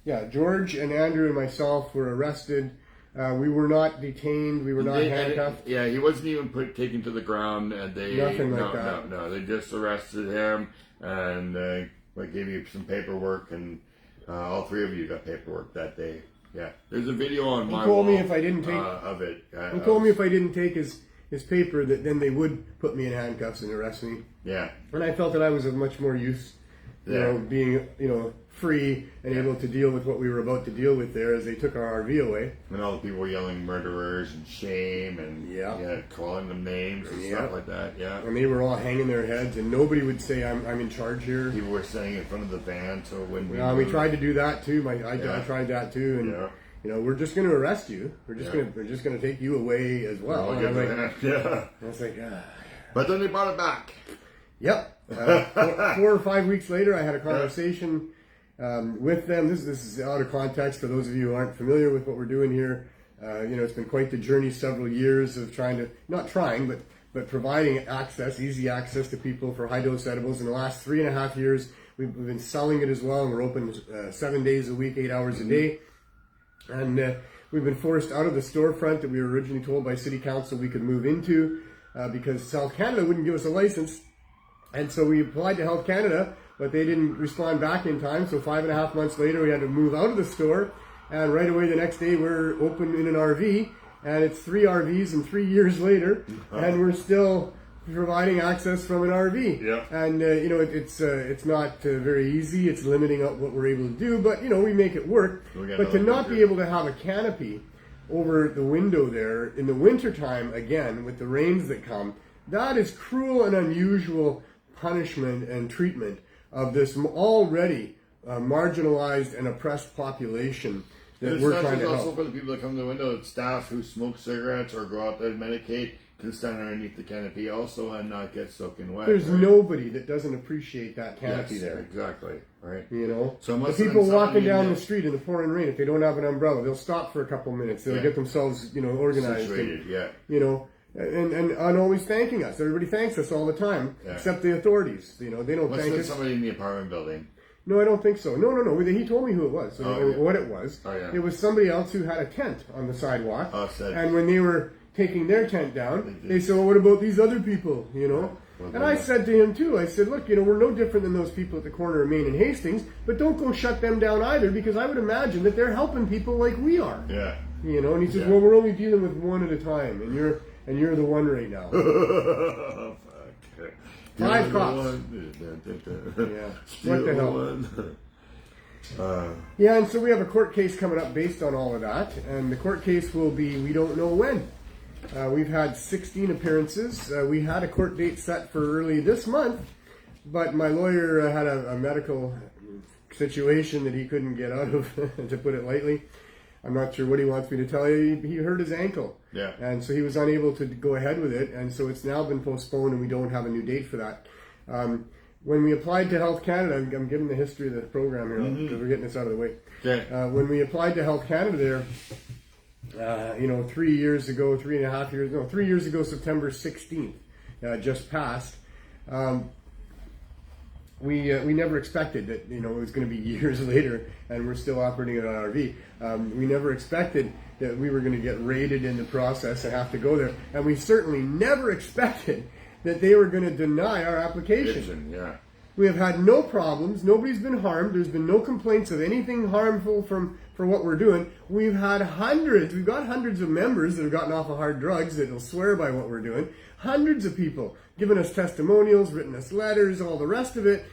Yeah, George and Andrew and myself were arrested. We were not detained. We were not handcuffed. Yeah, he wasn't even taken to the ground. And nothing like that. No. They just arrested him, and they gave you some paperwork, and all three of you got paperwork that day. Yeah, there's a video on my wall. He told me if I didn't take of it. He told me if I didn't take his paper, that then they would put me in handcuffs and arrest me. Yeah. And I felt that I was of much more use, being free and able to deal with what we were about to deal with there, as they took our RV away. And all the people were yelling murderers and shame and calling them names and stuff like that. Yeah. And they were all hanging their heads, and nobody would say I'm in charge here. People were standing in front of the van, so when we tried to do that too. I tried that too, and we're just going to arrest you. We're just going to take you away as well. And I'm like, I was like, But then they brought it back. Yep. 4 or 5 weeks later, I had a conversation with them. This is out of context for those of you who aren't familiar with what we're doing here. It's been quite the journey, several years of but providing easy access to people for high dose edibles. In the last 3.5 years, we've been selling it as well, and we're open 7 days a week, 8 hours a day. And we've been forced out of the storefront that we were originally told by City Council we could move into, because Health Canada wouldn't give us a license. And so we applied to Health Canada, but they didn't respond back in time. So 5.5 months later, we had to move out of the store. And right away the next day, we're open in an RV. And it's 3 RVs and 3 years later. And we're still providing access from an RV. Yeah. And, it's not very easy. It's limiting what we're able to do. But, we make it work. But to not be able to have a canopy over the window there in the wintertime, again, with the rains that come, that is cruel and unusual punishment and treatment of this already marginalized and oppressed population that we're trying to help. Also for the people that come to the window, staff who smoke cigarettes or go out there and medicate can stand underneath the canopy also and not get soaking wet. There's nobody that doesn't appreciate that canopy there. Exactly, right. You know, so the people walking down the street in the pouring rain, if they don't have an umbrella, they'll stop for a couple minutes. They'll get themselves, organized. Situated, And always thanking us. Everybody thanks us all the time, except the authorities. They don't thank us. Somebody in the apartment building. No, I don't think so. No. He told me who it was, what it was. Oh, yeah. It was somebody else who had a tent on the sidewalk. Oh, and when they were taking their tent down, they said, well, what about these other people, And I said to him, too, I said, look, we're no different than those people at the corner of Main and Hastings, but don't go shut them down either, because I would imagine that they're helping people like we are. Yeah. And he says, well, we're only dealing with one at a time, and you're the one right now. Oh, fuck. 5 cops. What the hell? Yeah, and so we have a court case coming up based on all of that, and the court case will be, we don't know when. We've had 16 appearances. We had a court date set for early this month, but my lawyer had a medical situation that he couldn't get out of, to put it lightly. I'm not sure what he wants me to tell you. He hurt his ankle. Yeah. And so he was unable to go ahead with it, and so it's now been postponed, and we don't have a new date for that. When we applied to Health Canada, I'm giving the history of the program here, because we're getting this out of the way. Okay. When we applied to Health Canada there, 3 years ago, 3.5 years, 3 years ago, September 16th, just passed. We never expected that, it was going to be years later, and we're still operating an RV. We never expected that we were going to get raided in the process and have to go there. And we certainly never expected that they were going to deny our application. Yeah. We have had no problems. Nobody's been harmed. There's been no complaints of anything harmful for what we're doing. We've got hundreds of members that have gotten off of hard drugs that will swear by what we're doing. Hundreds of people giving us testimonials, written us letters, all the rest of it.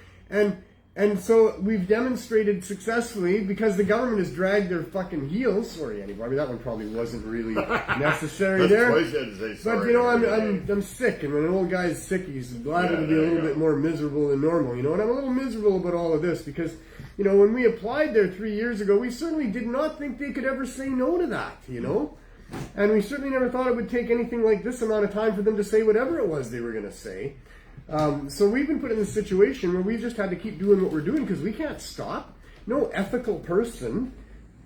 And so we've demonstrated successfully, because the government has dragged their fucking heels. Sorry, anybody, that one probably wasn't really necessary there. But I'm sick, and when an old guy's sick, he's liable to be a little bit more miserable than normal, And I'm a little miserable about all of this because, when we applied there 3 years ago, we certainly did not think they could ever say no to that, And we certainly never thought it would take anything like this amount of time for them to say whatever it was they were going to say. So we've been put in this situation where we just had to keep doing what we're doing because we can't stop. No ethical person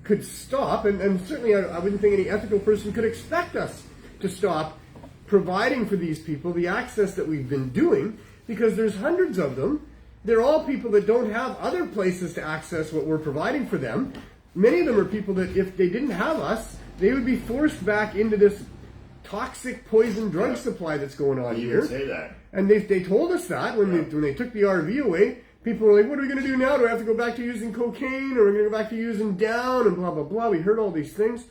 could stop, and certainly I wouldn't think any ethical person could expect us to stop providing for these people the access that we've been doing, because there's hundreds of them. They're all people that don't have other places to access what we're providing for them. Many of them are people that, if they didn't have us, they would be forced back into this toxic poison drug supply that's going on here. You say that. And they told us that when they took the RV away. People were like, what are we going to do now? Do I have to go back to using cocaine, or are we going to go back to using down, and blah, blah, blah. We heard all these things.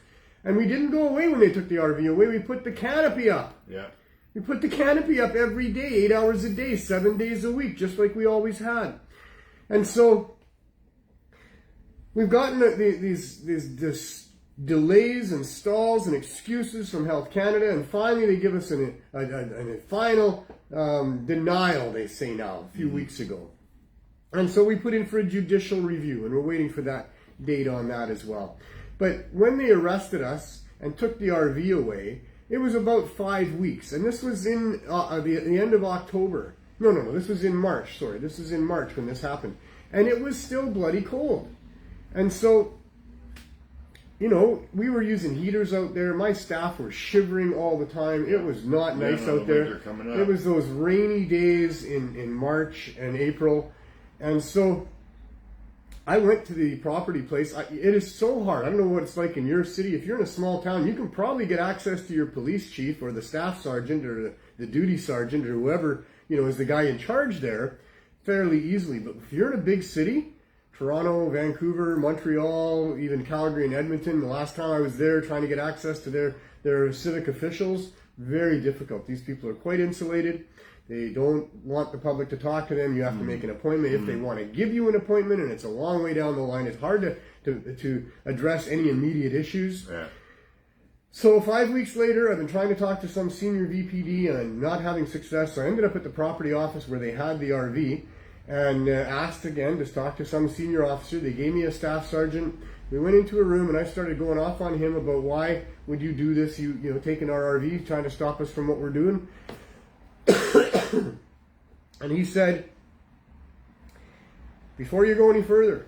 And we didn't go away when they took the RV away. We put the canopy up. Yeah. We put the canopy up every day, 8 hours a day, 7 days a week, just like we always had. And so we've gotten these delays and stalls and excuses from Health Canada, and finally they give us a final denial, they say now, a few weeks ago. And so we put in for a judicial review, and we're waiting for that date on that as well. But when they arrested us and took the RV away, it was about 5 weeks, and this was in the end of October. No, this was in March, sorry. This was in March when this happened. And it was still bloody cold. And so, we were using heaters out there. My staff were shivering all the time. It was not nice out there. It was those rainy days in March and April. And so I went to the property place. It is so hard. I don't know what it's like in your city. If you're in a small town, you can probably get access to your police chief or the staff sergeant or the duty sergeant or whoever, is the guy in charge there fairly easily. But if you're in a big city, Toronto, Vancouver, Montreal, even Calgary and Edmonton, the last time I was there trying to get access to their civic officials, very difficult. These people are quite insulated. They don't want the public to talk to them. You have to make an appointment if they want to give you an appointment, and it's a long way down the line. It's hard to address any immediate issues. Yeah. So 5 weeks later, I've been trying to talk to some senior VPD and I'm not having success. So I ended up at the property office where they had the RV and asked again to talk to some senior officer. They gave me a staff sergeant. We went into a room and I started going off on him about why would you do this, you know, taking our RV, trying to stop us from what we're doing. And he said, before you go any further,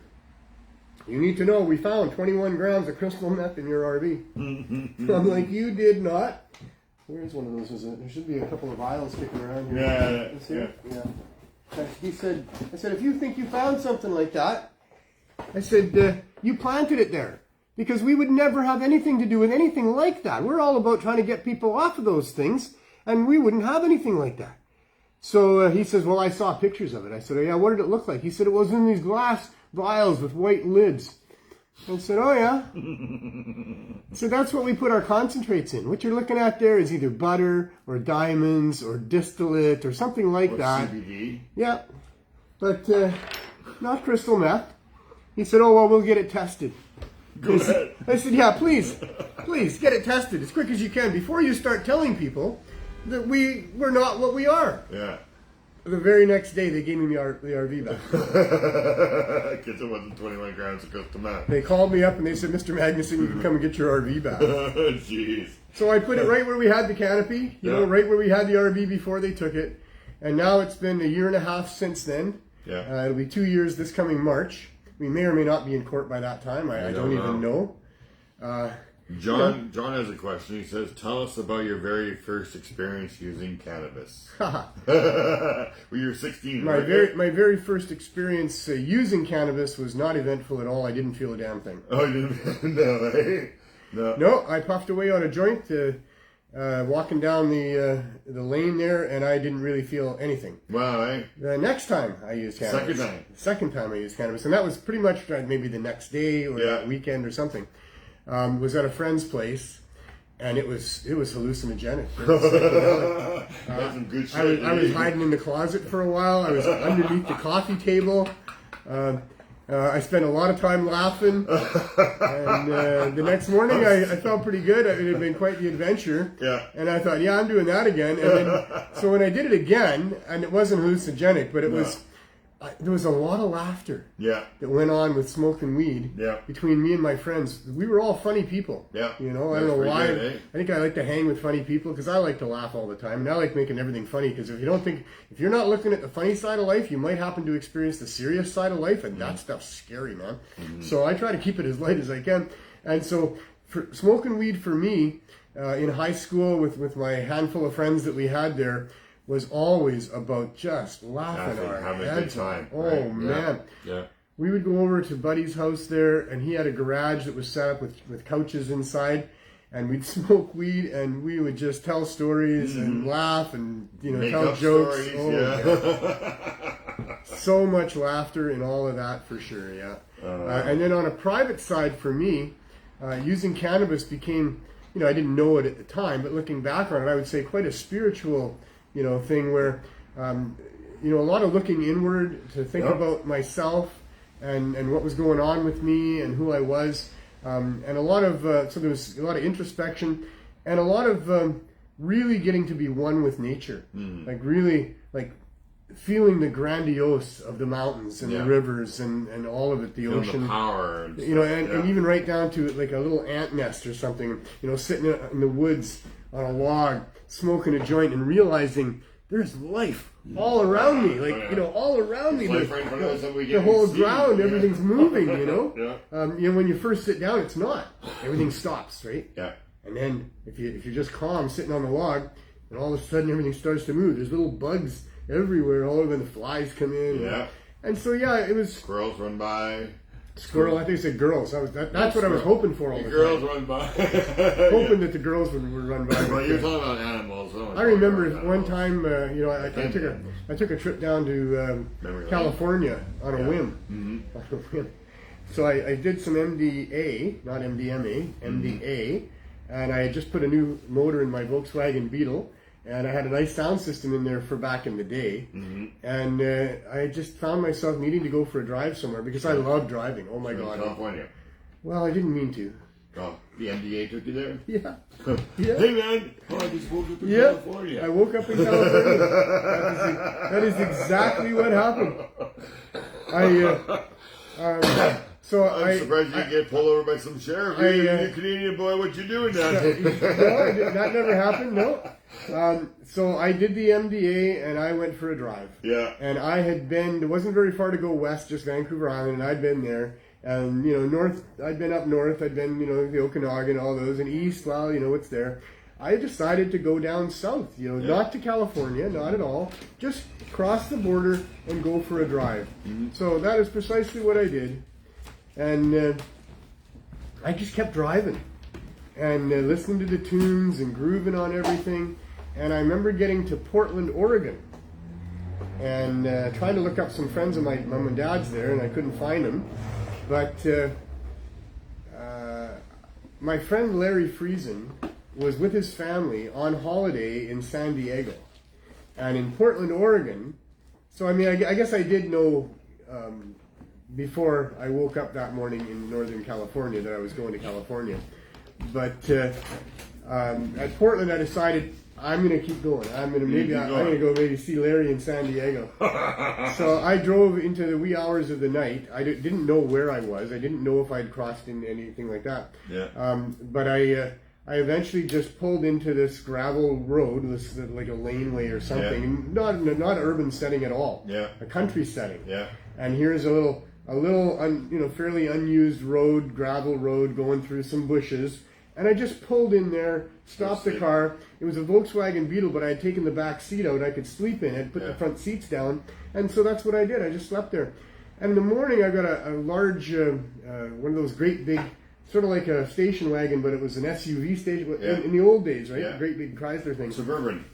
you need to know we found 21 grams of crystal meth in your RV. I'm like, you did not. Where's one of those? There should be a couple of vials kicking around here. Yeah. He said, I said, if you think you found something like that, I said, you planted it there. Because we would never have anything to do with anything like that. We're all about trying to get people off of those things, and we wouldn't have anything like that. So he says, well, I saw pictures of it. I said, oh, yeah, what did it look like? He said, it was in these glass vials with white lids. I said, oh, yeah. So that's what we put our concentrates in. What you're looking at there is either butter or diamonds or distillate or something like that. CBD? Yeah, but not crystal meth. He said, oh, well, we'll get it tested. I said, yeah, please, get it tested as quick as you can before you start telling people that we're not what we are. Yeah. The very next day, they gave me the RV back. Because it wasn't 21 grams of crystal meth. They called me up and they said, Mr. Magnuson, you can come and get your RV back. Jeez. So I put it right where we had the canopy, you know, right where we had the RV before they took it. And now it's been a year and a half since then. Yeah. It'll be 2 years this coming March. We may or may not be in court by that time. I don't even know. John has a question. He says, tell us about your very first experience using cannabis. Well, you were 16, right? My very first experience using cannabis was not eventful at all. I didn't feel a damn thing. Oh, you didn't? No, eh? No, I puffed away on a joint walking down the lane there, and I didn't really feel anything. Wow, eh? The next time I used cannabis. Second time I used cannabis, and that was pretty much maybe the next day or that weekend or something. Was at a friend's place, and it was hallucinogenic. That's some good shit. I was hiding in the closet for a while. I was underneath the coffee table. I spent a lot of time laughing, and the next morning I felt pretty good. It had been quite the adventure. Yeah. And I thought, yeah, I'm doing that again. And then, so when I did it again, and it wasn't hallucinogenic, but it was, there was a lot of laughter. Yeah. That went on with smoking weed. Yeah. Between me and my friends, we were all funny people. Yeah. You know, I don't know why. Good, eh? I think I like to hang with funny people because I like to laugh all the time, and I like making everything funny. Because if you're not looking at the funny side of life, you might happen to experience the serious side of life, and that stuff's scary, man. So I try to keep it as light as I can. And so, for smoking weed for me in high school with my handful of friends that we had there was always about just laughing our having heads a good time. Oh, right? man. Yeah. We would go over to Buddy's house there, and he had a garage that was set up with couches inside, and we'd smoke weed, and we would just tell stories and laugh and, Make tell up jokes. Stories, yeah. So much laughter in all of that for sure, yeah. And then on a private side for me, using cannabis became, I didn't know it at the time, but looking back on it, I would say quite a spiritual thing where, a lot of looking inward to think about myself and what was going on with me and who I was. And a lot of, so there was a lot of introspection and a lot of really getting to be one with nature. Like really, like feeling the grandiose of the mountains and the rivers and all of it, the ocean. The power. And and even right down to like a little ant nest or something, sitting in the woods on a log, smoking a joint and realizing there's life all around me, all around me. The whole ground, everything's moving, when you first sit down, it's not. Everything stops, right? Yeah. And then if you're just calm, sitting on the log, and all of a sudden everything starts to move. There's little bugs everywhere, all over, the flies come in. Yeah. And so, it was... Squirrels run by. Squirrel, I think it said girls. That's what I was hoping for all the time. Girls run by. Hoping that the girls would run by. Well, you're talking about animals. I remember one time, I took a trip down to California on a whim. On a whim. So I did some MDA, not MDMA, MDA, and I had just put a new motor in my Volkswagen Beetle. And I had a nice sound system in there for back in the day. And I just found myself needing to go for a drive somewhere because I love driving. Oh my God. California. Well, I didn't mean to. Oh, the MDA took you there? Yeah. Yeah. Hey man, oh, I just woke up in Yeah. California. I woke up in California. That is exactly what happened. So I'm surprised you didn't get pulled over by some sheriff. You Canadian boy, what you doing down here? No, that never happened. No. So I did the MDA and I went for a drive. Yeah. And I had been. It wasn't very far to go west, just Vancouver Island, and I'd been there. And north. I'd been up north. I'd been the Okanagan, all those, and east. Well, what's there. I decided to go down south. Not to California, not at all. Just cross the border and go for a drive. Mm-hmm. So that is precisely what I did. And I just kept driving and listening to the tunes and grooving on everything. And I remember getting to Portland, Oregon, and trying to look up some friends of my mom and dad's there, and I couldn't find them. But my friend Larry Friesen was with his family on holiday in San Diego. And in Portland, Oregon, so I mean, I guess I did know before I woke up that morning in Northern California that I was going to California. But at Portland, I decided I'm going to keep going. I'm going to go maybe see Larry in San Diego. So I drove into the wee hours of the night. I didn't know where I was. I didn't know if I'd crossed into anything like that. Yeah. But I eventually just pulled into this gravel road, like a laneway or something. Yeah. Not an urban setting at all. Yeah. A country setting. Yeah. And here's a little fairly unused road, gravel road, going through some bushes. And I just pulled in there, stopped the car. It was a Volkswagen Beetle, but I had taken the back seat out. I could sleep in it, put the front seats down. And so that's what I did. I just slept there. And in the morning, I got a large, one of those great big, sort of like a station wagon, but it was an SUV station in the old days, right? Yeah. Great big Chrysler thing. Suburban,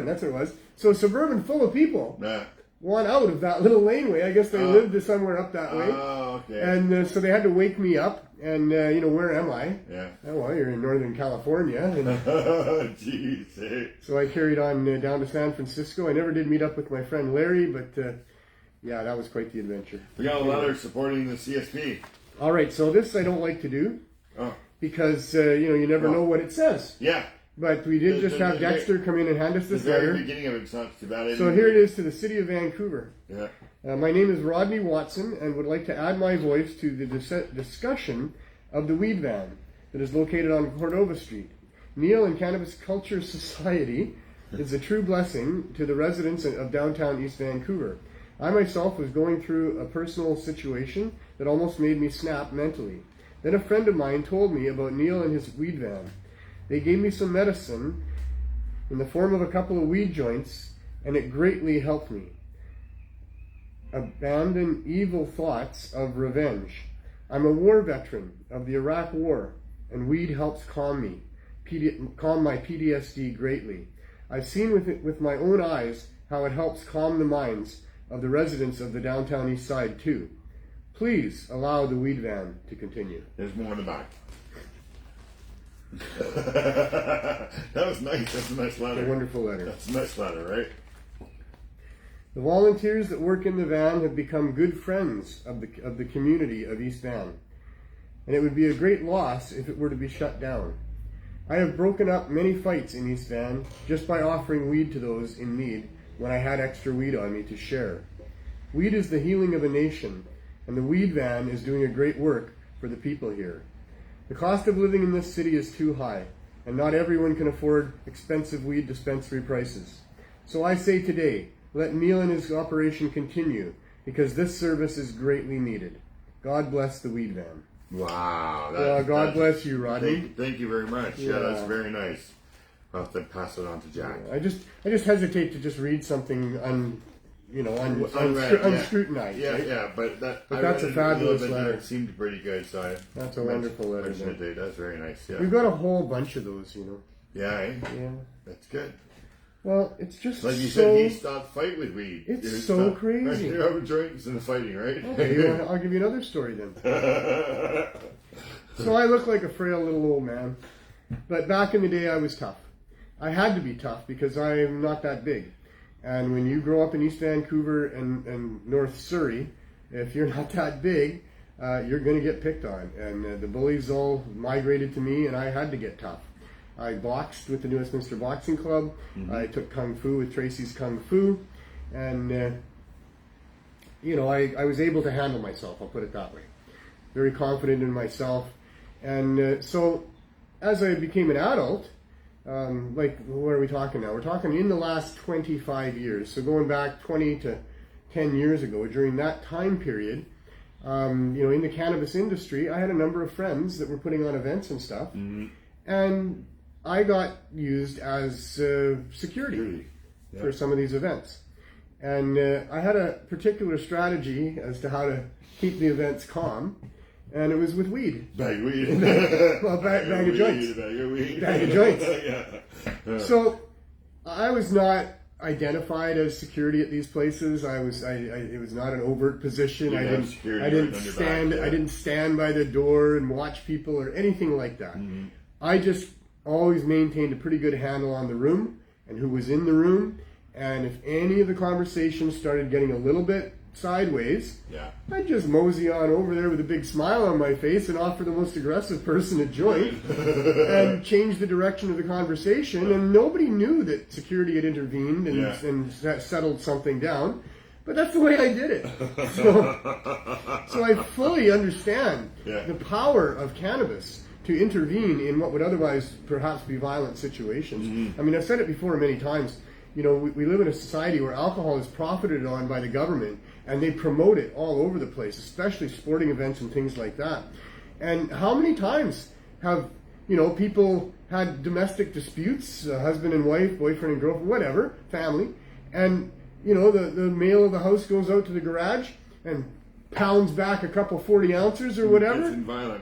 that's what it was. So Suburban full of people. Yeah. Want out of that little laneway. I guess they lived somewhere up that way. Oh, okay. And so they had to wake me up. And, where am I? Yeah. Oh, well, you're in Northern California. Jeez. So I carried on down to San Francisco. I never did meet up with my friend Larry, but that was quite the adventure. We got a letter supporting the CSP. All right, so this I don't like to do because, you never know what it says. Yeah. But we did just have Dexter come in and hand us this letter. The very beginning of it's not too bad. So here it is to the city of Vancouver. Yeah. My name is Rodney Watson and would like to add my voice to the discussion of the weed van that is located on Cordova Street. Neil and Cannabis Culture Society is a true blessing to the residents of downtown East Vancouver. I myself was going through a personal situation that almost made me snap mentally. Then a friend of mine told me about Neil and his weed van. They gave me some medicine in the form of a couple of weed joints, and it greatly helped me. Abandon evil thoughts of revenge. I'm a war veteran of the Iraq War, and weed helps calm my PTSD greatly. I've seen with my own eyes how it helps calm the minds of the residents of the downtown east side too. Please allow the weed van to continue. There's more in the back. That was nice. That's a nice letter. A wonderful letter. That's a nice letter, right? The volunteers that work in the van have become good friends of the community of East Van, and it would be a great loss if it were to be shut down. I have broken up many fights in East Van just by offering weed to those in need when I had extra weed on me to share. Weed is the healing of a nation, and the weed van is doing a great work for the people here. The cost of living in this city is too high, and not everyone can afford expensive weed dispensary prices. So I say today, let Neil and his operation continue, because this service is greatly needed. God bless the weed van. Wow. God bless you, Rodney. Thank you very much. Yeah, that's very nice. I'll have to pass it on to Jack. I just hesitate to just read something unscrutinized. Yeah, right? yeah, but that's a fabulous letter. It seemed pretty good, so that's a wonderful letter. That's very nice. Yeah, we've got a whole bunch of those, Yeah, eh? Yeah, that's good. Well, it's just like you said, he stopped fight with weed. It's so crazy. You're having drinks and fighting, right? Okay, I'll give you another story then. So I look like a frail little old man, but back in the day I was tough. I had to be tough because I'm not that big. And when you grow up in East Vancouver and North Surrey, if you're not that big, you're going to get picked on. And the bullies all migrated to me, and I had to get tough. I boxed with the New Westminster Boxing Club. I took Kung Fu with Tracy's Kung Fu. And, I was able to handle myself, I'll put it that way. Very confident in myself. And so as I became an adult, what are we talking now? We're talking in the last 25 years. So going back 20 to 10 years ago, during that time period, in the cannabis industry, I had a number of friends that were putting on events and stuff. And I got used as security for some of these events. And I had a particular strategy as to how to keep the events calm. And it was with weed. Bag of weed. Well, bag of joints. Bag of weed. Bag of joints. Yeah. So I was not identified as security at these places. It was not an overt position. I didn't stand by the door and watch people or anything like that. I just always maintained a pretty good handle on the room and who was in the room. And if any of the conversations started getting a little bit sideways, I'd just mosey on over there with a big smile on my face and offer the most aggressive person a joint and change the direction of the conversation. And nobody knew that security had intervened and settled something down. But that's the way I did it. So I fully understand the power of cannabis to intervene in what would otherwise perhaps be violent situations. I mean, I've said it before many times. We live in a society where alcohol is profited on by the government, and they promote it all over the place, especially sporting events and things like that. And how many times have, people had domestic disputes, husband and wife, boyfriend and girlfriend, whatever, family, and, the male of the house goes out to the garage and pounds back a couple 40 ounces or whatever,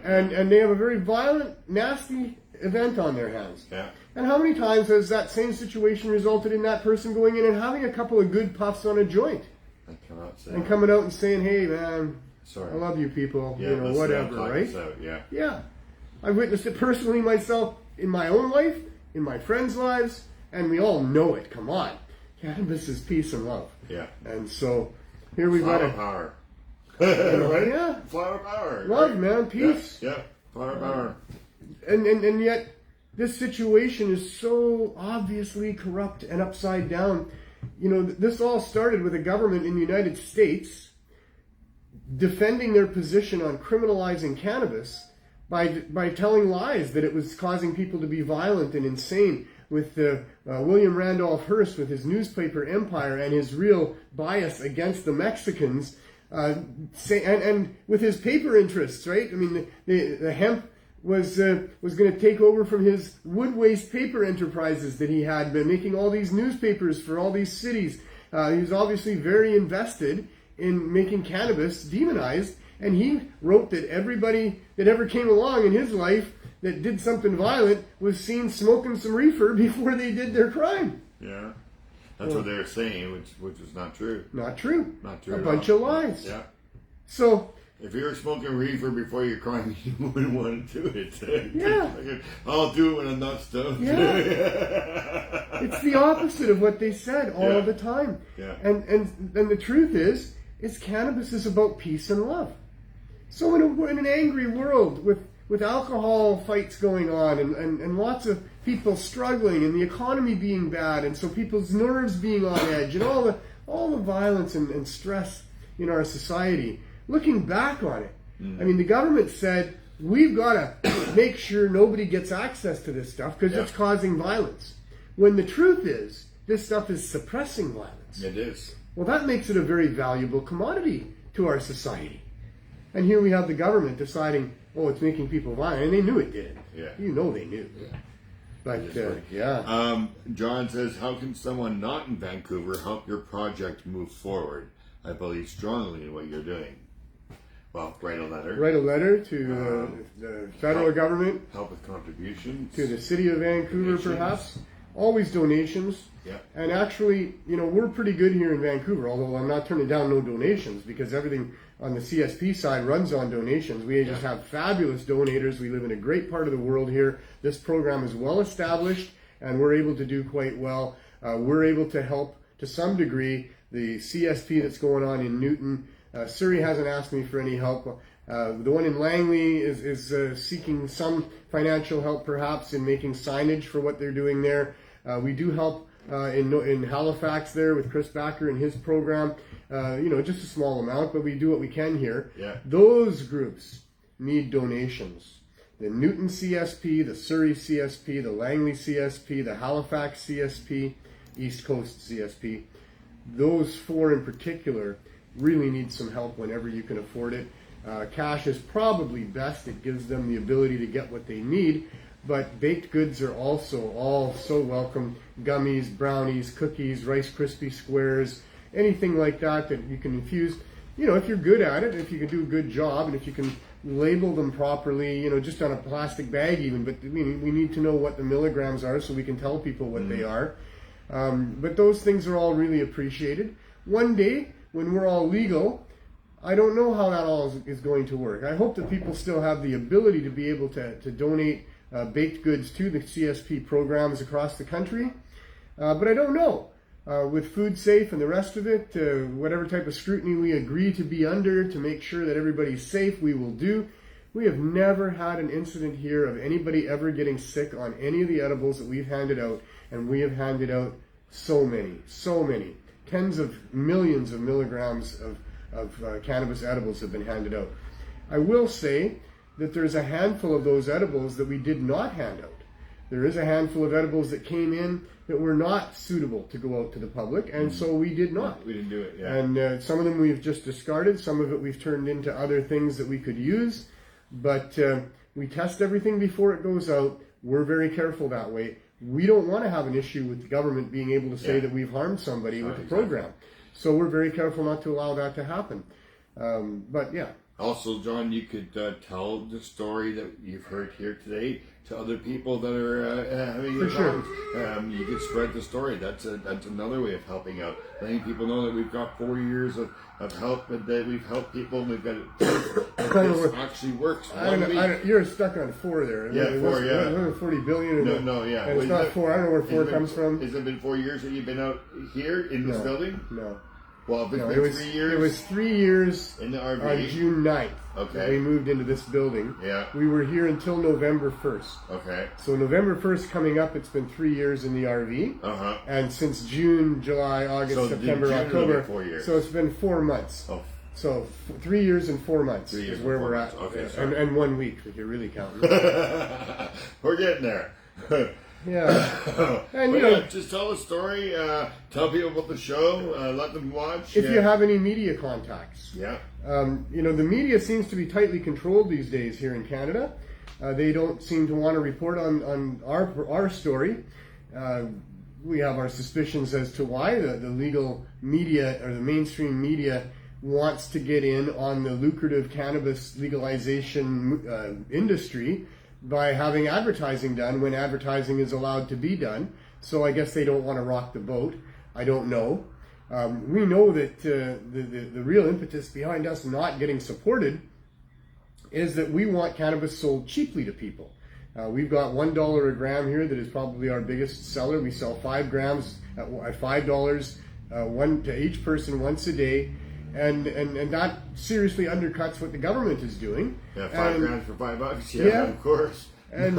and they have a very violent, nasty event on their hands. And how many times has that same situation resulted in that person going in and having a couple of good puffs on a joint? I cannot say. And coming out and saying, "Hey, man, sorry, I love you, people," let's whatever, right? Yeah. I've witnessed it personally myself in my own life, in my friends' lives, and we all know it. Come on, cannabis is peace and love. And so here we've got power. Flower power. Love, man, peace. Flower power. And yet, this situation is so obviously corrupt and upside down. This all started with a government in the United States defending their position on criminalizing cannabis by telling lies that it was causing people to be violent and insane, with William Randolph Hearst with his newspaper empire and his real bias against the Mexicans, and with his paper interests, right? I mean, the hemp was going to take over from his wood waste paper enterprises that he had been making all these newspapers for all these cities. He was obviously very invested in making cannabis demonized, and he wrote that everybody that ever came along in his life that did something violent was seen smoking some reefer before they did their crime. That's what they were saying, which is not true. Not true. Not true. A bunch of lies. So if you were smoking reefer before your crime, you wouldn't want to do it. Yeah. I'll do it when I'm not stoned. Yeah. It's the opposite of what they said all the time. And the truth is cannabis is about peace and love. So in an angry world with alcohol fights going on and lots of people struggling and the economy being bad and so people's nerves being on edge and all the violence and stress in our society, looking back on it, I mean, the government said, we've got to make sure nobody gets access to this stuff because it's causing violence. When the truth is, this stuff is suppressing violence. It is. Well, that makes it a very valuable commodity to our society. And here we have the government deciding, it's making people violent. And they knew it did. They knew. But, John says, how can someone not in Vancouver help your project move forward? I believe strongly in what you're doing. Well, write a letter. Write a letter to the federal government. Help with contributions. To the city of Vancouver, perhaps. Always donations. And actually, we're pretty good here in Vancouver, although I'm not turning down no donations because everything on the CSP side runs on donations. We just have fabulous donators. We live in a great part of the world here. This program is well established and we're able to do quite well. We're able to help to some degree the CSP that's going on in Newton, Surrey hasn't asked me for any help. The one in Langley is seeking some financial help, perhaps, in making signage for what they're doing there. We do help in Halifax there with Chris Backer and his program. Just a small amount, but we do what we can here. Yeah. Those groups need donations. The Newton CSP, the Surrey CSP, the Langley CSP, the Halifax CSP, East Coast CSP. Those four in particular really need some help whenever you can afford it. Cash is probably best. It gives them the ability to get what they need. But baked goods are also all so welcome. Gummies, brownies, cookies, Rice Krispie squares, anything like that you can infuse. If you're good at it, if you can do a good job, and if you can label them properly, just on a plastic bag even. But we need to know what the milligrams are so we can tell people what they are. But those things are all really appreciated. One day, when we're all legal, I don't know how that all is going to work. I hope that people still have the ability to be able to donate baked goods to the CSP programs across the country. But I don't know. With Food Safe and the rest of it, whatever type of scrutiny we agree to be under to make sure that everybody's safe, we will do. We have never had an incident here of anybody ever getting sick on any of the edibles that we've handed out, and we have handed out so many, tens of millions of milligrams of cannabis edibles have been handed out. I will say that there's a handful of those edibles that we did not hand out. There is a handful of edibles that came in that were not suitable to go out to the public, and so we did not. We didn't do it, yeah. And some of them we've just discarded. Some of it we've turned into other things that we could use. But we test everything before it goes out. We're very careful that way. We don't want to have an issue with the government being able to say that we've harmed somebody with the program. So we're very careful not to allow that to happen. But yeah. Also, John, you could tell the story that you've heard here today to other people that are having For sure. You could spread the story. That's another way of helping out. Letting people know that we've got 4 years of help, and that we've helped people, and we've got it. This actually works. You're stuck on 4 there. Yeah, 4, yeah. 40 billion. No, yeah. And it's not 4. I don't know where 4 comes from. Has it been 4 years that you've been out here in this building? No. Well, if it's been 3 years. It was 3 years in the RV on June 9th. Okay. We moved into this building. Yeah. We were here until November 1st. Okay. So November 1st coming up, it's been 3 years in the RV. Uh-huh. And since June, July, August, September, June October. 4 years. So it's been 4 months. Oh. So 3 years and 4 months is where we're at. Okay, and 1 week, if you're really counting. We're getting there. Yeah. And just tell a story, tell people about the show, let them watch. If you have any media contacts. Yeah. The media seems to be tightly controlled these days here in Canada. They don't seem to want to report on our story. We have our suspicions as to why the legal media or the mainstream media wants to get in on the lucrative cannabis legalization industry by having advertising done when advertising is allowed to be done. So I guess they don't want to rock the boat. I don't know. We know that the real impetus behind us not getting supported is that we want cannabis sold cheaply to people. We've got $1 a gram here that is probably our biggest seller. We sell 5 grams at $5, one to each person once a day. And that seriously undercuts what the government is doing. Yeah, 5 grams for $5. Yeah, of course. And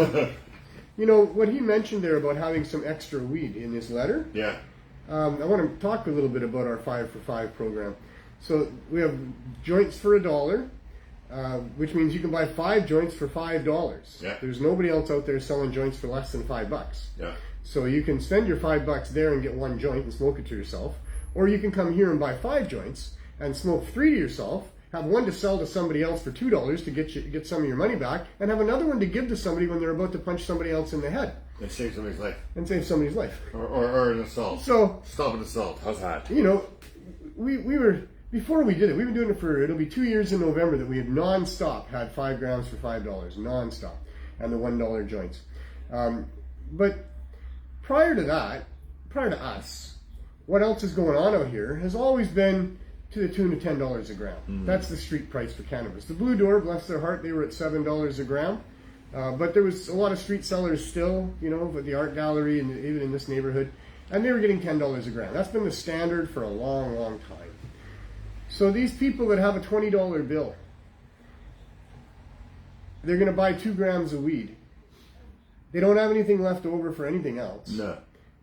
what he mentioned there about having some extra weed in his letter. Yeah. I want to talk a little bit about our 5 for 5 program. So we have joints for $1, which means you can buy 5 joints for $5. Yeah. There's nobody else out there selling joints for less than $5. Yeah. So you can spend your $5 there and get 1 joint and smoke it to yourself, or you can come here and buy 5 joints and smoke 3 to yourself, have 1 to sell to somebody else for $2 to get some of your money back, and have another 1 to give to somebody when they're about to punch somebody else in the head. And save somebody's life. And save somebody's life. Or an assault. So stop an assault. How's that? We were, before we did it, we've been doing it for, it'll be 2 years in November that we have non-stop had 5 grams for $5, non-stop, and the $1 joints. But prior to that, prior to us, what else is going on out here has always been to the tune of $10 a gram. Mm-hmm. That's the street price for cannabis. The Blue Door, bless their heart, they were at $7 a gram. But there was a lot of street sellers still, with the art gallery and even in this neighborhood, and they were getting $10 a gram. That's been the standard for a long, long time. So these people that have a $20 bill, they're going to buy 2 grams of weed. They don't have anything left over for anything else. No.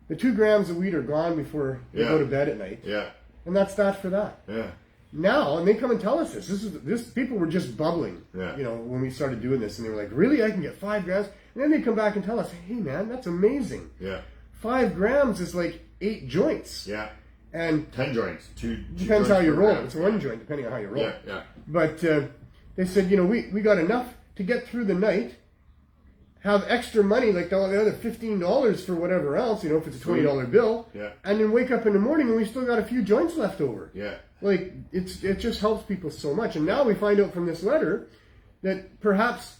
The 2 grams of weed are gone before they go to bed at night. Yeah. And that's that for that. Yeah. Now, and they come and tell us this people were just bubbling, Yeah. you know, when we started doing this, and they were like, really, I can get 5 grams? And then they come back and tell us, hey man, that's amazing. Yeah. 5 grams is like 8 joints. Yeah. And 10 joints. Two depends joints how you per roll. gram. It's 1 joint, depending on how you roll. Yeah, yeah. But they said, you know, we got enough to get through the night, have extra money, like the other $15 for whatever else, you know, if it's a $20 bill, Yeah. and then wake up in the morning and we still got a few joints left over. Yeah. Like, it just helps people so much. And now we find out from this letter that perhaps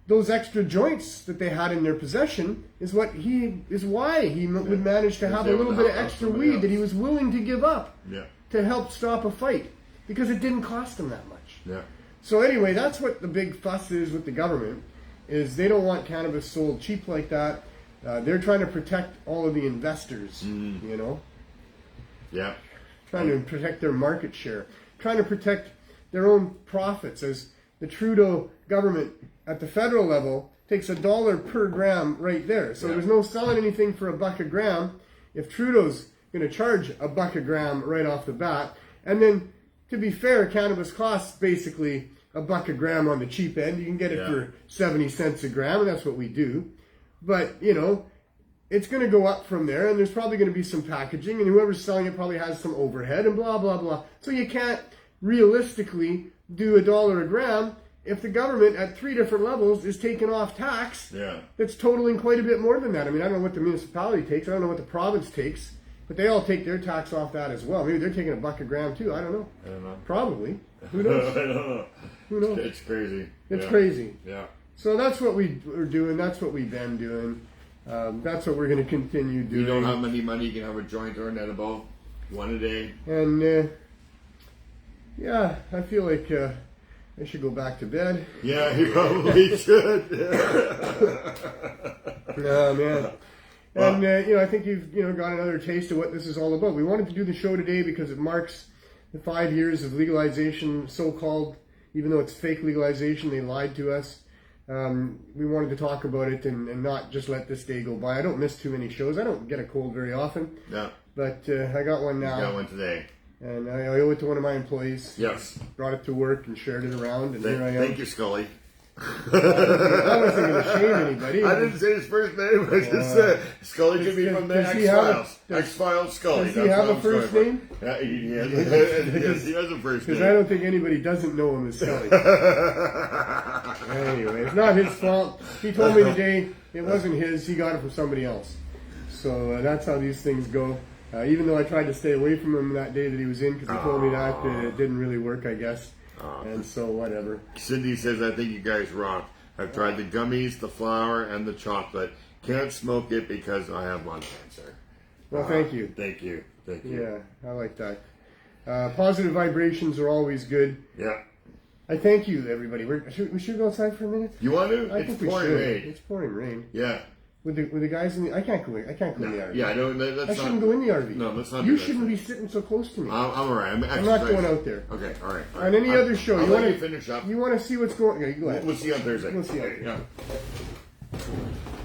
those extra joints that they had in their possession is why he would manage to have a little bit of extra weed that he was willing to give up to help stop a fight, because it didn't cost him that much. Yeah. So anyway, that's what the big fuss is with the government, is they don't want cannabis sold cheap like that. They're trying to protect all of the investors, you know? Yeah. Trying to protect their market share, trying to protect their own profits, as the Trudeau government at the federal level takes $1 per gram right there. So there's no selling anything for $1 a gram if Trudeau's going to charge $1 a gram right off the bat. And then, to be fair, cannabis costs basically $1 a gram on the cheap end. You can get it for 70 cents a gram, and that's what we do. But, you know, it's going to go up from there, and there's probably going to be some packaging, and whoever's selling it probably has some overhead, and blah, blah, blah. So you can't realistically do $1 a gram if the government at 3 different levels is taking off tax that's totaling quite a bit more than that. I mean, I don't know what the municipality takes. I don't know what the province takes, but they all take their tax off that as well. Maybe they're taking $1 a gram too. I don't know. Probably. Who knows? I don't know. Who knows? It's crazy. It's crazy. Yeah. So that's what we're doing. That's what we've been doing. That's what we're going to continue doing. You don't have any money, you can have a joint or an edible, 1 a day. And yeah, I feel like I should go back to bed. Yeah, you probably should. Oh man. And you know, I think you've got another taste of what this is all about. We wanted to do the show today because it marks the 5 years of legalization, so-called, even though it's fake legalization, they lied to us. We wanted to talk about it and not just let this day go by. I don't miss too many shows. I don't get a cold very often. Yeah. But I got one now. You got one today. And I owe it to one of my employees. Yes. Brought it to work and shared it around, and here I am. Thank you, Scully. I wasn't going to shame anybody. I didn't say his first name. I just said Scully could be from the X-Files. X-Files Scully. Does he have a first name? Yeah, he has a first name. Because I don't think anybody doesn't know him as Scully. Anyway, it's not his fault. He told me today it wasn't his. He got it from somebody else. So that's how these things go. Even though I tried to stay away from him that day that he was in, because he told me that it didn't really work, I guess. And so whatever. Cindy says, I think you guys rock. I've tried the gummies, the flour, and the chocolate. Can't smoke it because I have lung cancer. Well, thank you. Thank you. Thank you. Yeah, I like that. Positive vibrations are always good. Yeah. I thank you, everybody. We should go outside for a minute. You want to? I think we should. It's pouring rain. Yeah. With the guys in the, I can't go in the RV. Yeah, I don't. I shouldn't go in the RV. No, let's not. You shouldn't be sitting so close to me. I'm alright. I'm not going out there. Okay, all right. On any other show, you want to finish up? You want to see what's going? Yeah, you go ahead. We'll see on Thursday. We'll see. Yeah.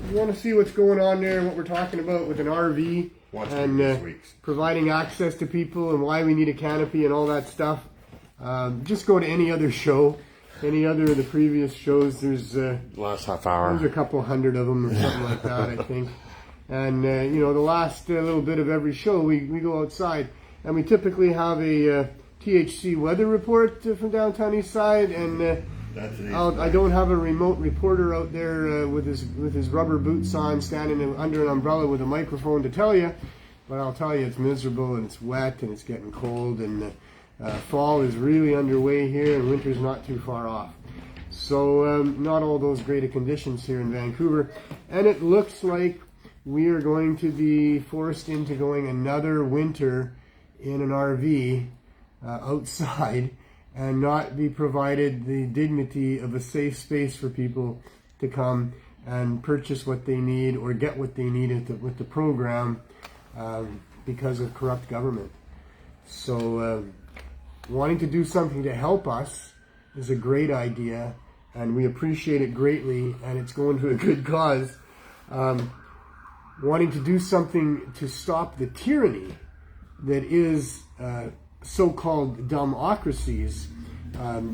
You want to see what's going on there, what we're talking about with an RV and providing access to people and why we need a canopy and all that stuff. Just go to any other show. Any other of the previous shows, there's last half hour. There's a couple hundred of them or something like that, I think. And the last little bit of every show, we go outside, and we typically have a THC weather report from downtown East Side, and I don't have a remote reporter out there with his rubber boots on, standing under an umbrella with a microphone to tell you, but I'll tell you it's miserable and it's wet and it's getting cold, and fall is really underway here, and winter's not too far off. So not all those great conditions here in Vancouver, and it looks like we are going to be forced into going another winter in an RV outside and not be provided the dignity of a safe space for people to come and purchase what they need or get what they need with the program because of corrupt government. So wanting to do something to help us is a great idea, and we appreciate it greatly, and it's going to a good cause. Wanting to do something to stop the tyranny that is so-called dumbocracies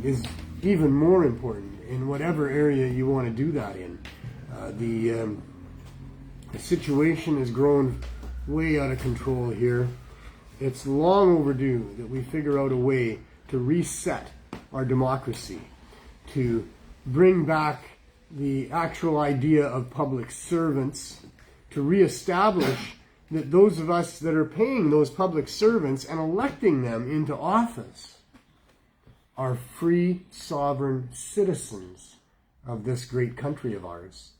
is even more important in whatever area you want to do that in. The situation has grown way out of control here. It's long overdue that we figure out a way to reset our democracy, to bring back the actual idea of public servants, to reestablish that those of us that are paying those public servants and electing them into office are free, sovereign citizens of this great country of ours.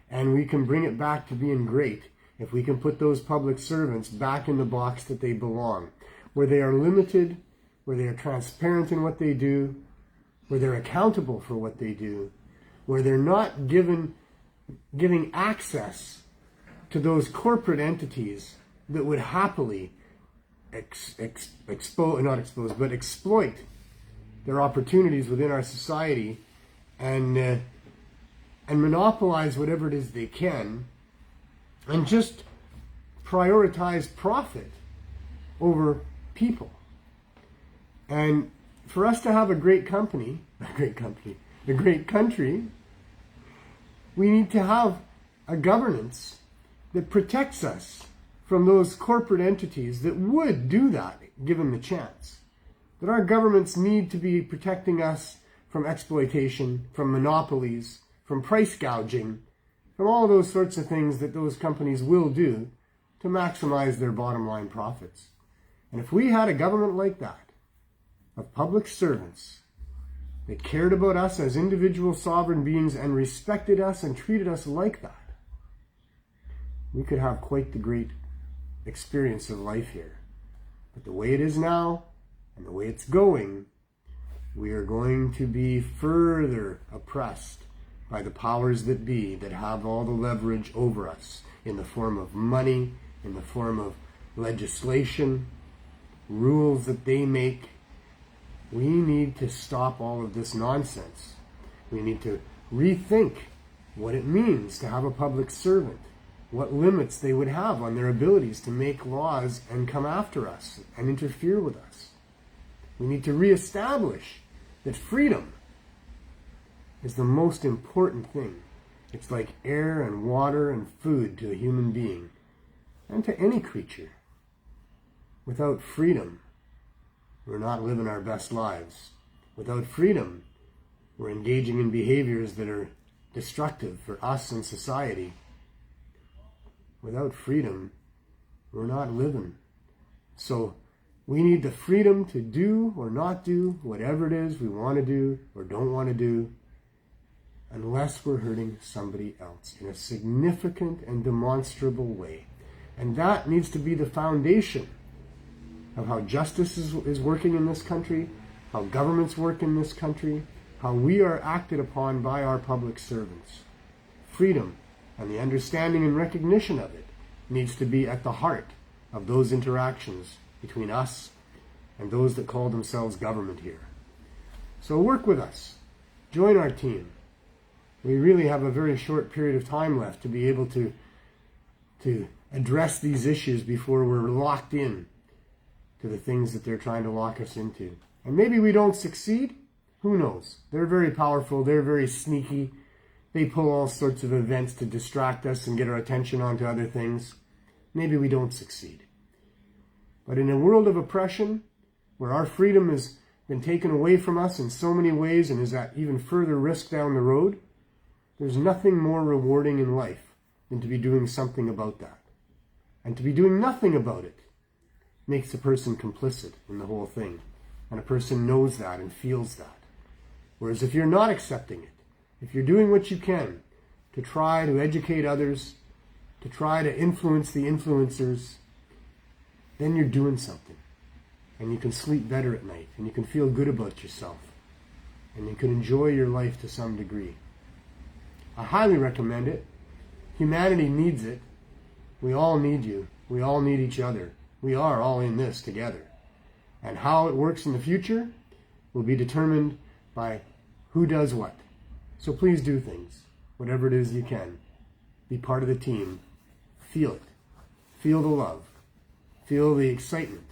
And we can bring it back to being great if we can put those public servants back in the box that they belong, where they are limited, where they are transparent in what they do, where they're accountable for what they do, where they're not giving access to those corporate entities that would happily exploit their opportunities within our society and monopolize whatever it is they can, and just prioritize profit over people. And for us to have a great country, we need to have a governance that protects us from those corporate entities that would do that given the chance. That our governments need to be protecting us from exploitation, from monopolies, from price gouging, from all those sorts of things that those companies will do to maximize their bottom line profits. And if we had a government like that, of public servants that cared about us as individual sovereign beings and respected us and treated us like that, we could have quite the great experience of life here. But the way it is now, and the way it's going, we are going to be further oppressed by the powers that be that have all the leverage over us in the form of money, in the form of legislation, rules that they make. We need to stop all of this nonsense. We need to rethink what it means to have a public servant, what limits they would have on their abilities to make laws and come after us and interfere with us. We need to reestablish that freedom is the most important thing. It's like air and water and food to a human being and to any creature. Without freedom, we're not living our best lives. Without freedom, we're engaging in behaviors that are destructive for us and society. Without freedom, we're not living. So we need the freedom to do or not do whatever it is we want to do or don't want to do, unless we're hurting somebody else in a significant and demonstrable way. And that needs to be the foundation of how justice is working in this country, how governments work in this country, how we are acted upon by our public servants. Freedom and the understanding and recognition of it needs to be at the heart of those interactions between us and those that call themselves government here. So work with us. Join our team. We really have a very short period of time left to be able to address these issues before we're locked in to the things that they're trying to lock us into. And maybe we don't succeed. Who knows? They're very powerful. They're very sneaky. They pull all sorts of events to distract us and get our attention onto other things. Maybe we don't succeed. But in a world of oppression, where our freedom has been taken away from us in so many ways and is at even further risk down the road, there's nothing more rewarding in life than to be doing something about that. And to be doing nothing about it makes a person complicit in the whole thing. And a person knows that and feels that. Whereas if you're not accepting it, if you're doing what you can to try to educate others, to try to influence the influencers, then you're doing something. And you can sleep better at night, and you can feel good about yourself, and you can enjoy your life to some degree. I highly recommend it. Humanity needs it. We all need you. We all need each other. We are all in this together. And how it works in the future will be determined by who does what. So please do things, whatever it is you can. Be part of the team. Feel it. Feel the love. Feel the excitement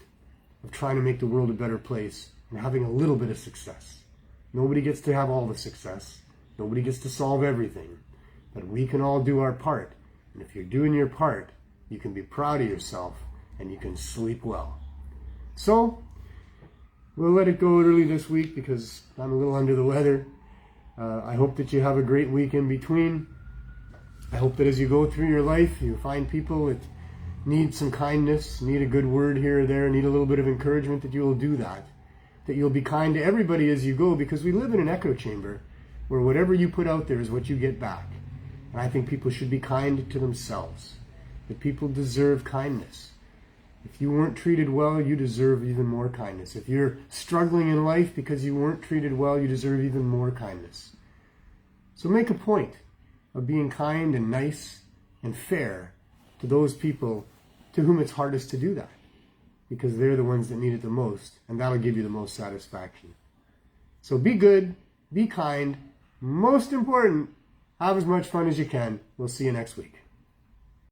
of trying to make the world a better place and having a little bit of success. Nobody gets to have all the success. Nobody gets to solve everything. But we can all do our part. And if you're doing your part, you can be proud of yourself and you can sleep well. So, we'll let it go early this week because I'm a little under the weather. I hope that you have a great week in between. I hope that as you go through your life, you find people that need some kindness, need a good word here or there, need a little bit of encouragement, that you will do that. That you'll be kind to everybody as you go, because we live in an echo chamber where whatever you put out there is what you get back. And I think people should be kind to themselves. That people deserve kindness. If you weren't treated well, you deserve even more kindness. If you're struggling in life because you weren't treated well, you deserve even more kindness. So make a point of being kind and nice and fair to those people to whom it's hardest to do that, because they're the ones that need it the most, and that'll give you the most satisfaction. So be good, be kind, most important, have as much fun as you can. We'll see you next week.